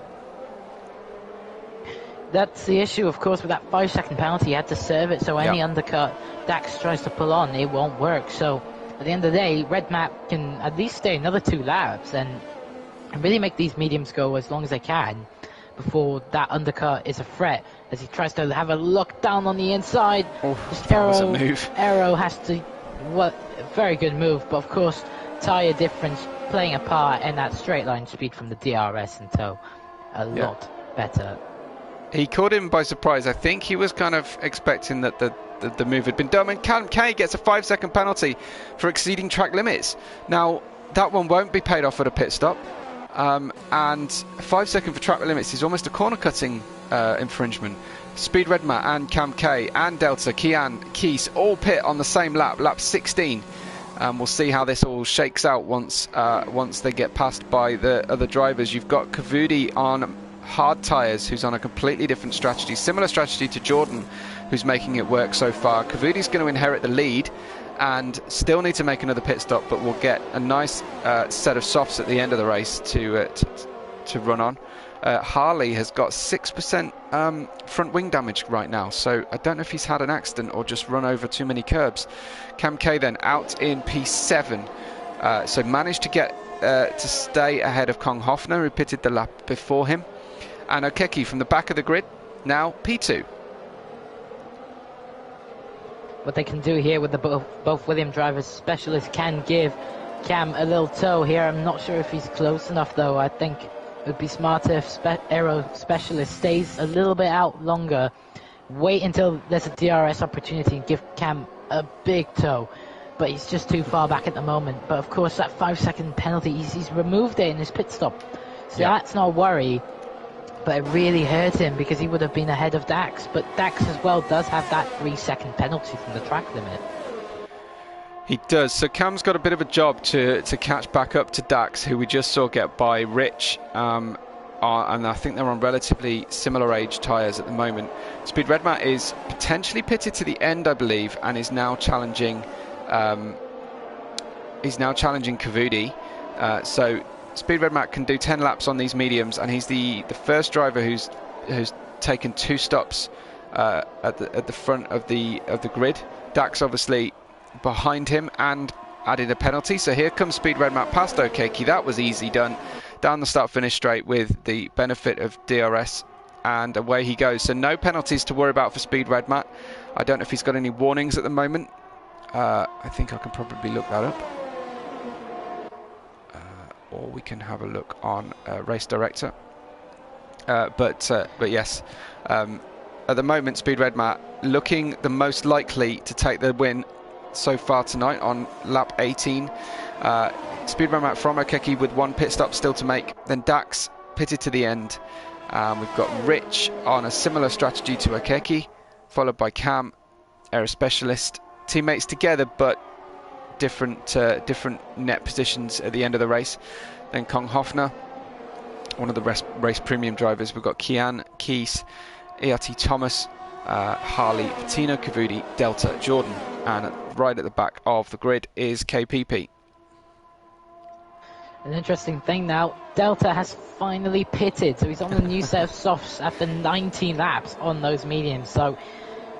That's the issue, of course, with that 5-second penalty. You had to serve it, so any undercut Dax tries to pull on, it won't work. So at the end of the day, Red Map can at least stay another 2 laps and really make these mediums go as long as they can before that undercut is a threat, as he tries to have a look down on the inside. That was a move. Aero has to, very good move, but of course tyre difference playing a part, and that straight line speed from the DRS in tow a lot better. He caught him by surprise. I think he was kind of expecting that the move had been done, and Cam K gets a 5-second penalty for exceeding track limits. Now that one won't be paid off at a pit stop, and 5 seconds for track limits is almost a corner cutting infringement. Speed Redma and Cam K and Delta, Kian, Keese all pit on the same lap 16. We'll see how this all shakes out once they get passed by the other drivers. You've got Kavudi on hard tyres, who's on a completely different strategy, similar strategy to Jordan, who's making it work so far. Kavudi's going to inherit the lead and still need to make another pit stop, but will get a nice set of softs at the end of the race to run on. Harley has got 6% front wing damage right now, so I don't know if he's had an accident or just run over too many curbs. Cam K then out in P7, so managed to get to stay ahead of Kong Hofner, who pitted the lap before him, and Okeki from the back of the grid, now P2. What they can do here with the both Williams drivers, Specialist can give Cam a little tow here. I'm not sure if he's close enough though. I think it would be smarter if Aero Specialist stays a little bit out longer, wait until there's a DRS opportunity and give Cam a big tow. But he's just too far back at the moment. But of course that 5-second penalty, he's removed it in his pit stop. So that's not a worry. But it really hurt him because he would have been ahead of Dax. But Dax as well does have that 3-second penalty from the track limit. He does. So Cam's got a bit of a job to catch back up to Dax, who we just saw get by Rich, and I think they're on relatively similar age tyres at the moment. Speed Redmat is potentially pitted to the end, I believe, and is now challenging. He's now challenging Kavudi. So Speed Redmat can do 10 laps on these mediums, and he's the first driver who's taken 2 stops at the front of the grid. Dax obviously behind him and added a penalty. So here comes Speed Redmat past Okeki. That was easy done. Down the start finish straight with the benefit of DRS, and away he goes. So no penalties to worry about for Speed Redmat. I don't know if he's got any warnings at the moment. I think I can probably look that up. Or we can have a look on Race Director. But yes, at the moment Speed Redmat looking the most likely to take the win so far tonight on lap 18. Speed Redmat from Okeki with 1 pit stop still to make. Then Dax pitted to the end. We've got Rich on a similar strategy to Okeki, followed by Cam, Aero Specialist. Teammates together, but different net positions at the end of the race. Then Kong Hofner, one of the race premium drivers. We've got Kian, Keys, ERT Thomas, Harley, Patino, Kavudi, Delta, Jordan, and right at the back of the grid is KPP. An interesting thing now, Delta has finally pitted, so he's on the new set of softs after 19 laps on those mediums. So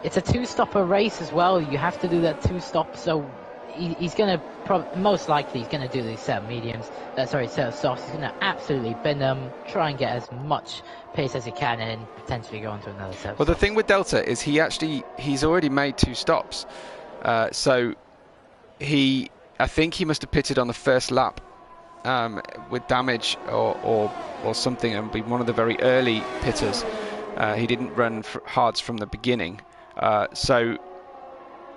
it's a 2-stopper race as well. You have to do that 2-stop, so he's going to most likely he's going to do the set of mediums. Set of softs. He's going to absolutely bend them, try and get as much pace as he can, and potentially go on to another set. Well, the thing with Delta is he's already made 2 stops, so I think he must have pitted on the first lap with damage or something, and be one of the very early pitters. He didn't run hards from the beginning, so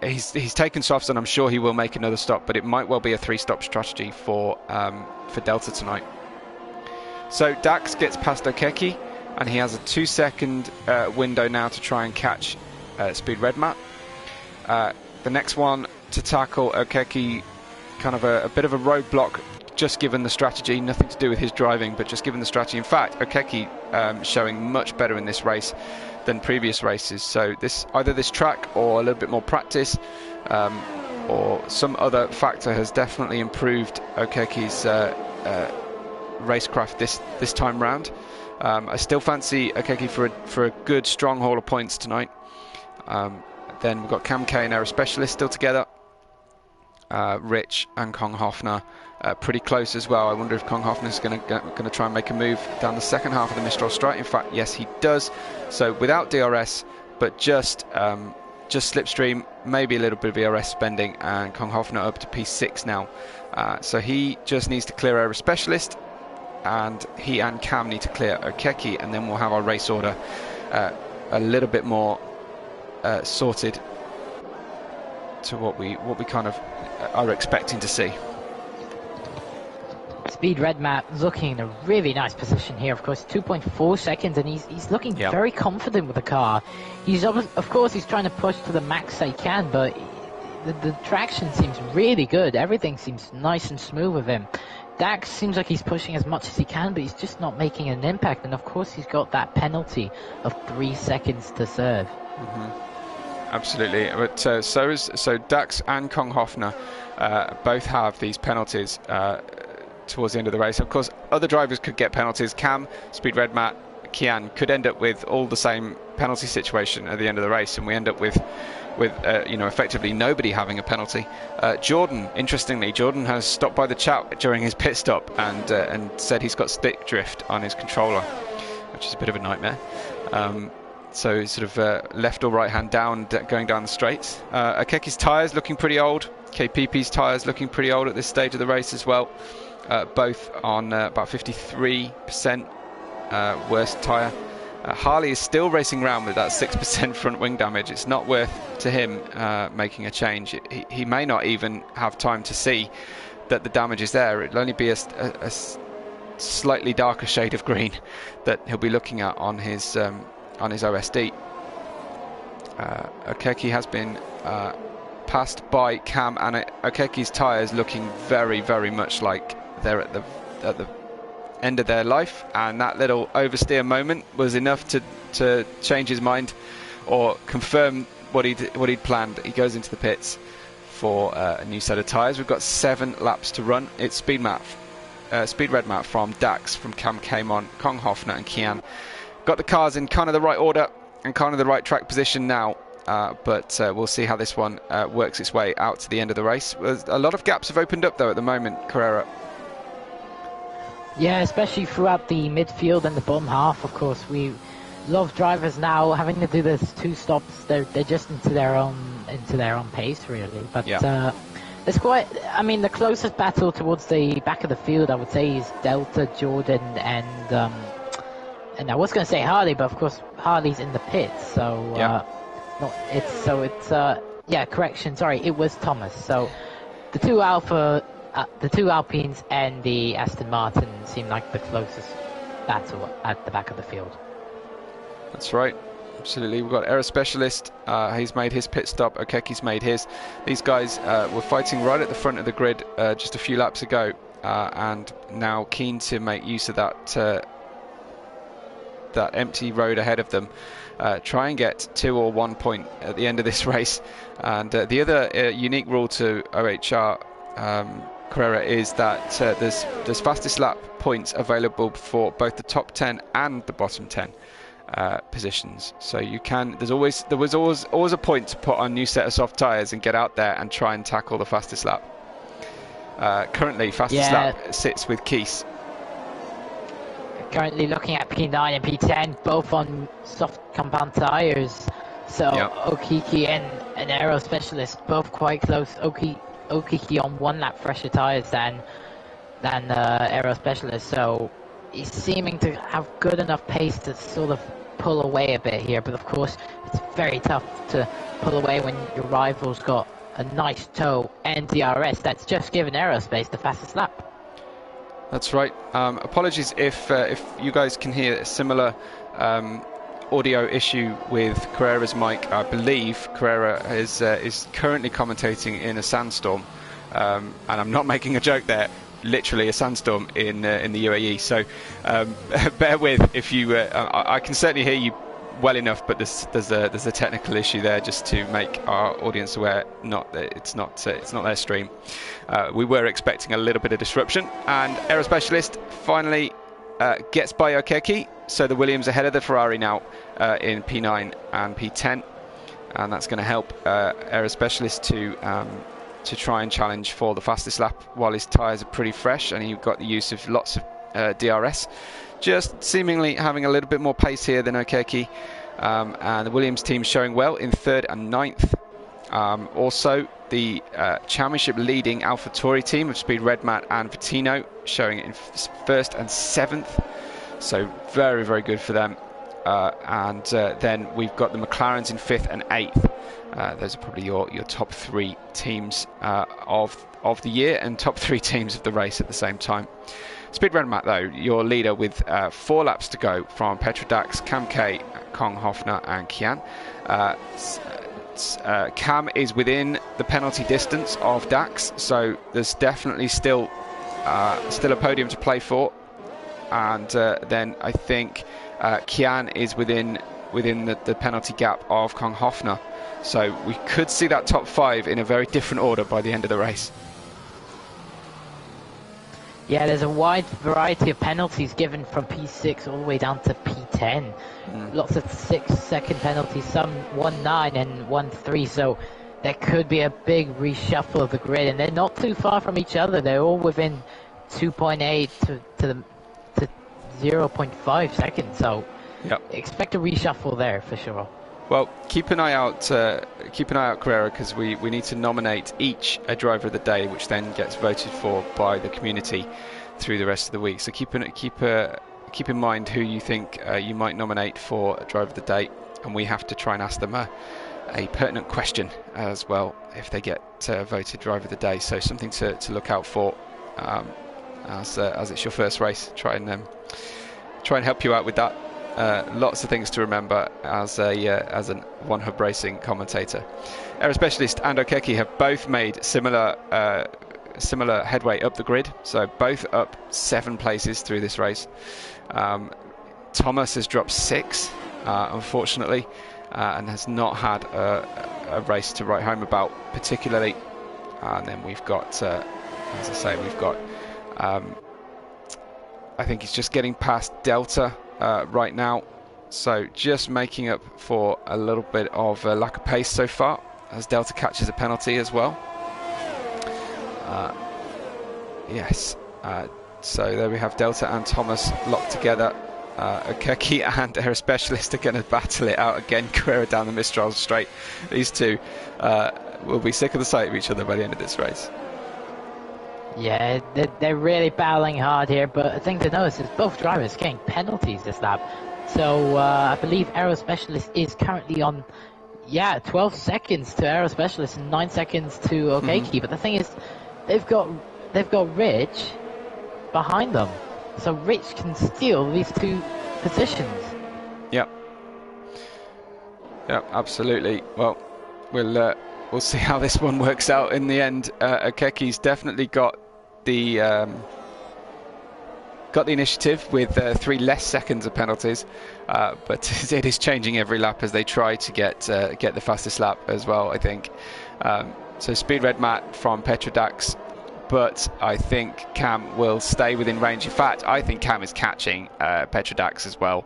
he's taken softs, and I'm sure he will make another stop, but it might well be a 3-stop strategy for Delta tonight. So Dax gets past Okeki, and he has a 2-second window now to try and catch Speed Redmat. The next one to tackle Okeki, kind of a bit of a roadblock, just given the strategy, nothing to do with his driving, but just given the strategy. In fact, Okeki showing much better in this race than previous races. So either this track or a little bit more practice, or some other factor has definitely improved Okeki's racecraft this time round. I still fancy Okeki for a good strong haul of points tonight. Then we've got Cam K and Aero Specialist still together. Rich and Kong Hofner pretty close as well. I wonder if Kong Hofner is going to try and make a move down the second half of the Mistral Strike. In fact, yes, he does. So without DRS, but just slipstream, maybe a little bit of ERS spending, and Kong Hofner up to P6 now. So he just needs to clear Aero Specialist, and he and Cam need to clear Okeki, and then we'll have our race order a little bit more sorted to what we kind of are expecting to see. Speed Redmat looking in a really nice position here. Of course, 2.4 seconds, and he's looking very confident with the car. He's of course he's trying to push to the max he can, but the traction seems really good. Everything seems nice and smooth with him. Dax seems like he's pushing as much as he can, but he's just not making an impact. And of course, he's got that penalty of 3 seconds to serve. Absolutely, but so Dax and Kong Hofner both have these penalties towards the end of the race. Of course, other drivers could get penalties. Cam, Speed Redmat, Kian could end up with all the same penalty situation at the end of the race, and we end up with effectively nobody having a penalty. Jordan, interestingly, Jordan has stopped by the chat during his pit stop and said he's got stick drift on his controller, which is a bit of a nightmare. So sort of left or right hand down, going down the straights. Okeki's tyres looking pretty old. KPP's tyres looking pretty old at this stage of the race as well. Both on about 53% worst tyre. Harley is still racing around with that 6% front wing damage. It's not worth to him making a change. He may not even have time to see that the damage is there. It'll only be a slightly darker shade of green that he'll be looking at on his OSD. Okeki has been passed by Cam and Okeki's tyres looking very, very much like they're at the end of their life, and that little oversteer moment was enough to change his mind or confirm what he'd planned. He goes into the pits for a new set of tyres. We've got 7 laps to run. It's speed red mat from Dax, from Cam Kamon, Kong Hofner and Kian. Got the cars in kind of the right order and kind of the right track position now, but we'll see how this one works its way out to the end of the race. A lot of gaps have opened up though at the moment, Carrera. Yeah, especially throughout the midfield and the bottom half. Of course, we love drivers now having to do this 2 stops. They're just into their own pace really. But yeah. It's quite. I mean, the closest battle towards the back of the field, I would say, is Delta, Jordan, and I was going to say Harley, but of course Harley's in the pits. So yeah. Yeah. Correction. Sorry, it was Thomas. So the two Alpines and the Aston Martin seem like the closest battle at the back of the field. That's right, absolutely. We've got Aero Specialist, he's made his pit stop, Okeki's made his. These guys were fighting right at the front of the grid just a few laps ago, and now keen to make use of that empty road ahead of them. Try and get 2 or 1 point at the end of this race. And the other unique rule to OHR Carrera is that there's fastest lap points available for both the top 10 and the bottom 10 positions. So you can. There was always a point to put on a new set of soft tyres and get out there and try and tackle the fastest lap. Currently, fastest lap sits with Keese. Currently looking at P9 and P10, both on soft compound tyres. So Okiki and Aero Specialist both quite close. Okiki on 1 lap fresher tyres than Aero Specialist, so he's seeming to have good enough pace to sort of pull away a bit here. But of course, it's very tough to pull away when your rival's got a nice toe and DRS that's just given Aerospace the fastest lap. That's right. Apologies if you guys can hear a similar audio issue with Carrera's mic. I believe Carrera is currently commentating in a sandstorm, and I'm not making a joke there. Literally a sandstorm in the UAE. So bear with if you. I can certainly hear you well enough, but there's a technical issue there, just to make our audience aware. It's not their stream. We were expecting a little bit of disruption, and Aero Specialist finally gets by Okeki, so the Williams ahead of the Ferrari now in P9 and P10, and that's going to help Aero Specialist to try and challenge for the fastest lap while his tyres are pretty fresh, and he got the use of lots of DRS. Just seemingly having a little bit more pace here than Okeki, and the Williams team showing well in 3rd and 9th. Also, the championship leading AlphaTauri team of Speed Red Mat and Vittino showing it in 1st and 7th. So very, very good for them. And then we've got the McLarens in 5th and 8th. Those are probably your top 3 teams of the year, and top 3 teams of the race at the same time. Speed Red Mat, though, your leader with 4 laps to go from Petra Dax, Cam K, Kong Hofner and Kian. Cam is within the penalty distance of Dax, so there's definitely still a podium to play for. And then I think Kian is within the penalty gap of Kong Hofner. So we could see that top 5 in a very different order by the end of the race. Yeah, there's a wide variety of penalties given from P6 all the way down to P10. Lots of 6-second penalties, some 1-9 and 1-3, so there could be a big reshuffle of the grid, and they're not too far from each other. They're all within 2.8 to 0.5 seconds, so expect a reshuffle there for sure. Well, keep an eye out, Carrera, because we need to nominate each a driver of the day, which then gets voted for by the community through the rest of the week. So keep in mind who you think you might nominate for a driver of the day, and we have to try and ask them a pertinent question as well if they get voted driver of the day. So something to look out for as it's your first race. Try and help you out with that. lots of things to remember as a One Hub Racing commentator. Aero Specialist and Okeki have both made similar headway up the grid, so both up 7 places through this race. Thomas has dropped 6, unfortunately, and has not had a race to write home about particularly. And then we've got, as I say, we've got, I think he's just getting past Delta right now, so just making up for a little bit of lack of pace so far, as Delta catches a penalty as well. Yes, so there we have Delta and Thomas locked together. Okeki and Aero Specialist are going to battle it out again. Carrera down the Mistral straight. These two will be sick of the sight of each other by the end of this race. Yeah, they're really battling hard here, but the thing to notice is both drivers getting penalties this lap. So I believe Aero Specialist is currently on 12 seconds to Aero Specialist and 9 seconds to Okeki. But the thing is, they've got Rich behind them, so Rich can steal these 2 positions. Yep, absolutely. Well, we'll see how this one works out in the end. Okeki's definitely got the initiative with 3 less seconds of penalties, but it is changing every lap as they try to get the fastest lap as well, I think. So speed red mat from Petrodax, but I think Cam will stay within range. In fact, I think Cam is catching Petrodax as well,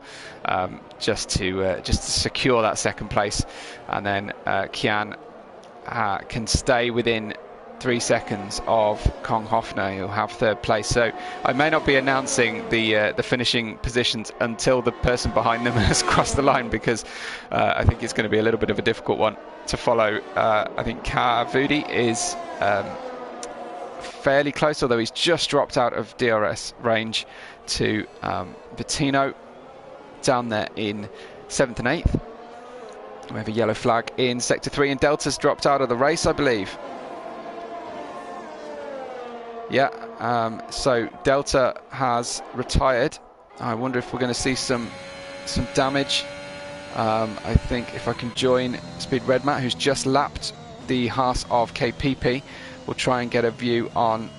just to secure that second place, and then Kian can stay within 3 seconds of Kong Hofner, who'll have 3rd place. So I may not be announcing the finishing positions until the person behind them has crossed the line, because I think it's going to be a little bit of a difficult one to follow. I think Kavudi is fairly close, although he's just dropped out of DRS range, to Bettino down there in 7th and 8th. We have a yellow flag in Sector 3, and Delta's dropped out of the race, I believe. Yeah, so Delta has retired. I wonder if we're going to see some damage. I think if I can join Speed Red Mat, who's just lapped the Haas of KPP, we'll try and get a view on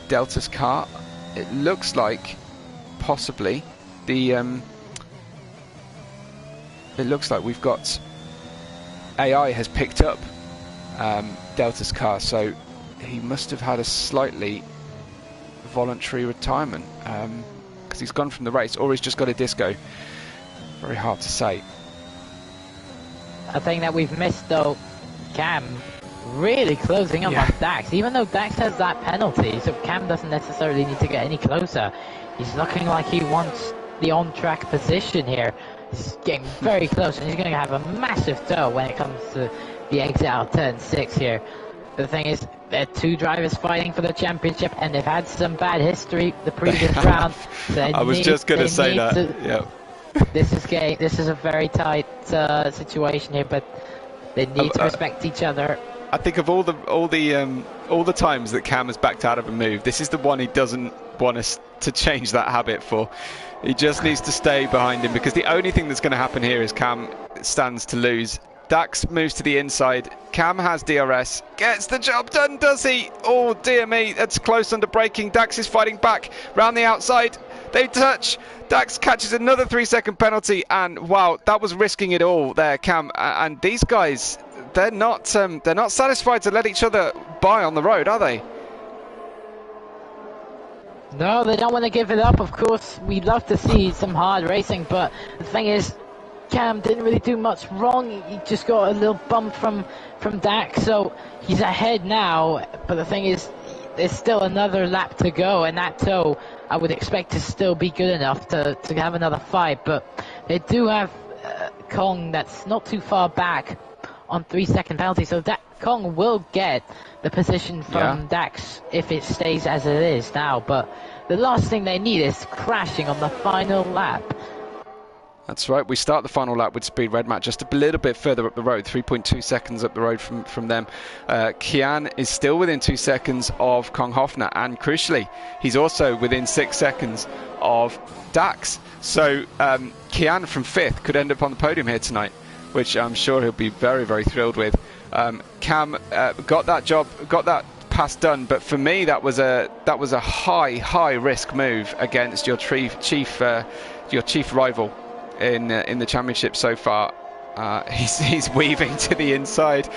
Delta's car. It looks like possibly the it looks like we've got AI has picked up Delta's car, so he must have had a slightly voluntary retirement, because he's gone from the race, or he's just got a disco. Very hard to say. A thing that we've missed though, Cam really closing up on Dax, even though Dax has that penalty, so Cam doesn't necessarily need to get any closer. He's looking like he wants the on-track position here. He's getting very close, and he's going to have a massive tow when it comes to the exit out of turn 6 here. The thing is, there are 2 drivers fighting for the championship, and they've had some bad history the previous round. So I was just going to say that. Yeah. This is a very tight situation here, but they need to respect each other. I think of all the times that Cam has backed out of a move, this is the one he doesn't want us to change that habit for. He just needs to stay behind him, because the only thing that's going to happen here is Cam stands to lose. Dax moves to the inside. Cam has DRS. Gets the job done, does he? Oh, dear me. That's close under braking. Dax is fighting back round the outside. They touch. Dax catches another 3-second penalty. And, wow, that was risking it all there, Cam. And these guys, they're not satisfied to let each other by on the road, are they? No, they don't want to give it up. Of course, we'd love to see some hard racing, but the thing is, Cam didn't really do much wrong. He just got a little bump from Dax, so he's ahead now. But the thing is, there's still another lap to go, and that tow I would expect to still be good enough to have another fight. But they do have Kong that's not too far back on 3-second penalty, so that Kong will get the position from Dax if it stays as it is now. But the last thing they need is crashing on the final lap. That's right, we start the final lap with Speed Red Mat just a little bit further up the road, 3.2 seconds up the road from them. Kian is still within 2 seconds of Kong Hofner, and crucially, he's also within 6 seconds of Dax. So Kian from 5th could end up on the podium here tonight, which I'm sure he'll be very, very thrilled with. Cam got that pass done, but for me that was a high risk move against your chief rival in the championship so far. He's weaving to the inside.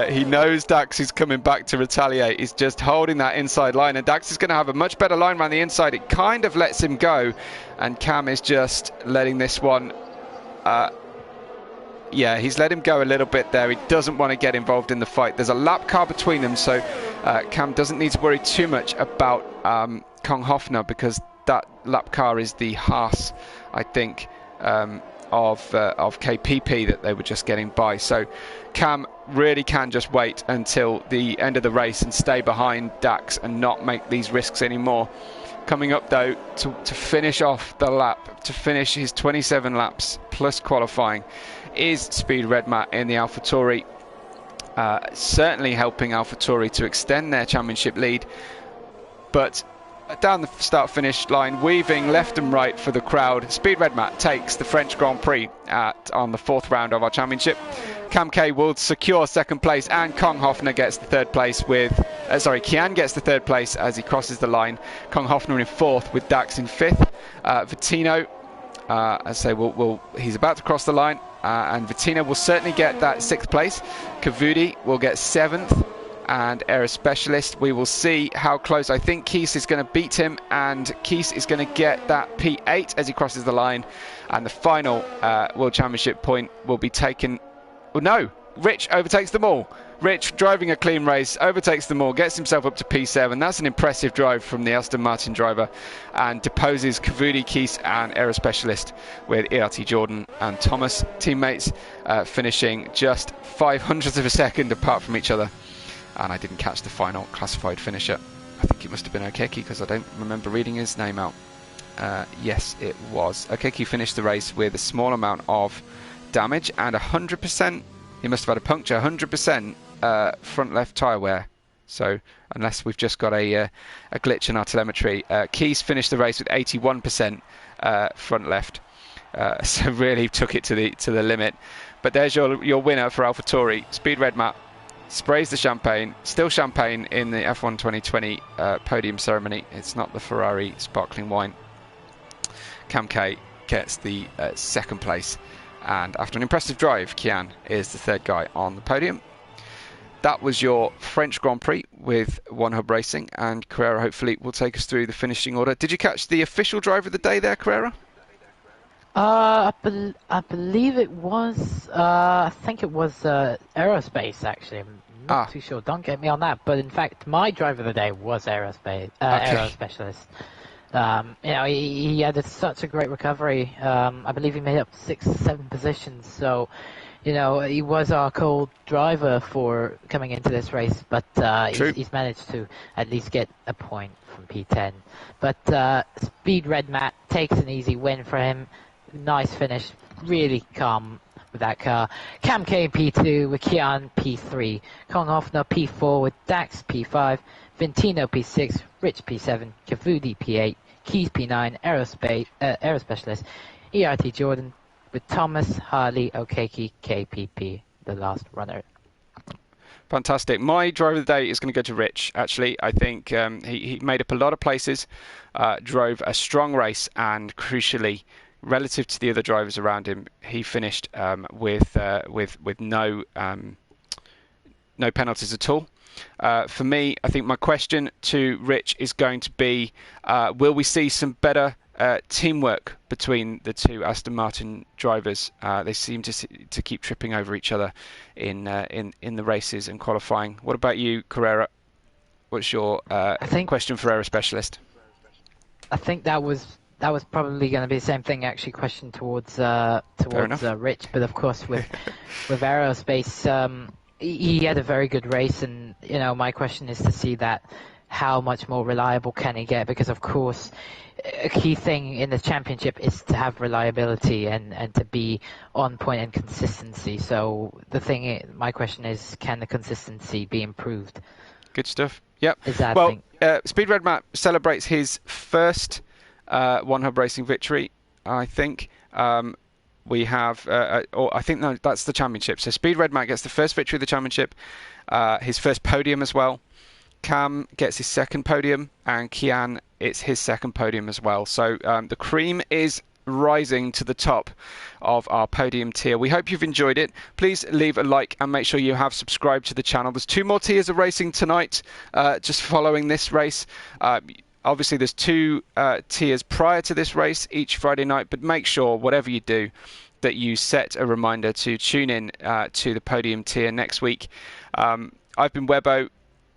He knows Dax is coming back to retaliate. He's just holding that inside line, and Dax is going to have a much better line around the inside. It kind of lets him go, and Cam is just letting this one. Yeah, he's let him go a little bit there. He doesn't want to get involved in the fight. There's a lap car between them, so Cam doesn't need to worry too much about Kong Hofner, because that lap car is the Haas, I think, of KPP that they were just getting by. So Cam really can just wait until the end of the race and stay behind Dax and not make these risks anymore. Coming up though to finish off the lap, to finish his 27 laps plus qualifying, is Speed Redmat in the AlphaTauri, certainly helping AlphaTauri to extend their championship lead. But down the start-finish line, weaving left and right for the crowd, Speed Redmat takes the French Grand Prix on the 4th round of our championship. Cam K will secure 2nd place, and Kong Hofner gets the 3rd place with... Kian gets the 3rd place as he crosses the line. Kong Hofner in 4th with Dax in 5th. Vittino, as I say, he's about to cross the line, and Vittino will certainly get that 6th place. Kavudi will get 7th. And Aerospecialist, we will see how close. I think Keese is going to beat him, and Keese is going to get that P8 as he crosses the line. And the final World Championship point will be taken... Well, no, Rich overtakes them all. Rich, driving a clean race, overtakes them all, gets himself up to P7. That's an impressive drive from the Aston Martin driver, and deposes Kavudi, Keese and Aerospecialist, with ERT Jordan and Thomas teammates finishing just 0.05 of a second apart from each other. And I didn't catch the final classified finisher. I think it must have been Okeki, because I don't remember reading his name out. Yes, it was. Okeki finished the race with a small amount of damage and 100%. He must have had a puncture. 100% front left tyre wear. So unless we've just got a glitch in our telemetry, Keese finished the race with 81% front left. So really took it to the limit. But there's your winner for AlphaTauri, Speed Redmat. Sprays the champagne, still champagne in the F1 2020 podium ceremony. It's not the Ferrari sparkling wine. Cam K gets the 2nd place, and after an impressive drive, Kian is the 3rd guy on the podium. That was your French Grand Prix with One Hub Racing, and Carrera hopefully will take us through the finishing order. Did you catch the official driver of the day there, Carrera? I believe it was, I think it was Aerospace, actually. I'm not too sure. Don't get me on that. But in fact, my driver of the day was Aerospecialist. He had such a great recovery. I believe he made up 6 or 7 positions. So, he was our cold driver for coming into this race. But he's managed to at least get a point from P10. But Speed Redmat takes an easy win for him. Nice finish, really calm with that car. Cam K P2 with Kian P3, Kong Hofner P4 with Dax P5, Vintino P6, Rich P7, Kavudi P8, Keys P9, Aerospecialist, ERT Jordan with Thomas, Harley, Okeki, KPP, the last runner. Fantastic. My driver of the day is going to go to Rich, actually. I think he made up a lot of places, drove a strong race, and crucially, relative to the other drivers around him, he finished with no penalties at all. For me, I think my question to Rich is going to be, will we see some better teamwork between the 2 Aston Martin drivers? They seem to keep tripping over each other in the races and qualifying. What about you, Carrera? What's your question for Aerospecialist? I think that was probably going to be the same thing, actually, question towards Rich. But of course, with Aerospace, he had a very good race, and my question is to see that how much more reliable can he get, because of course a key thing in the championship is to have reliability and to be on point and consistency. So my question is, can the consistency be improved? Good stuff. Yep. Well, Speed Redmat celebrates his first One Hub Racing victory, I think. We have, or I think that's the championship. So Speed Red Matt gets the first victory of the championship, his first podium as well. Cam gets his second podium, and Kian, it's his second podium as well. So the cream is rising to the top of our podium tier. We hope you've enjoyed it. Please leave a like and make sure you have subscribed to the channel. There's 2 more tiers of racing tonight, just following this race. Obviously, there's 2 tiers prior to this race each Friday night, but make sure, whatever you do, that you set a reminder to tune in to the podium tier next week. I've been Webbo.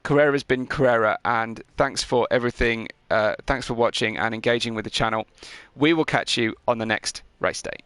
Carrera's been Carrera, and thanks for everything. Thanks for watching and engaging with the channel. We will catch you on the next race day.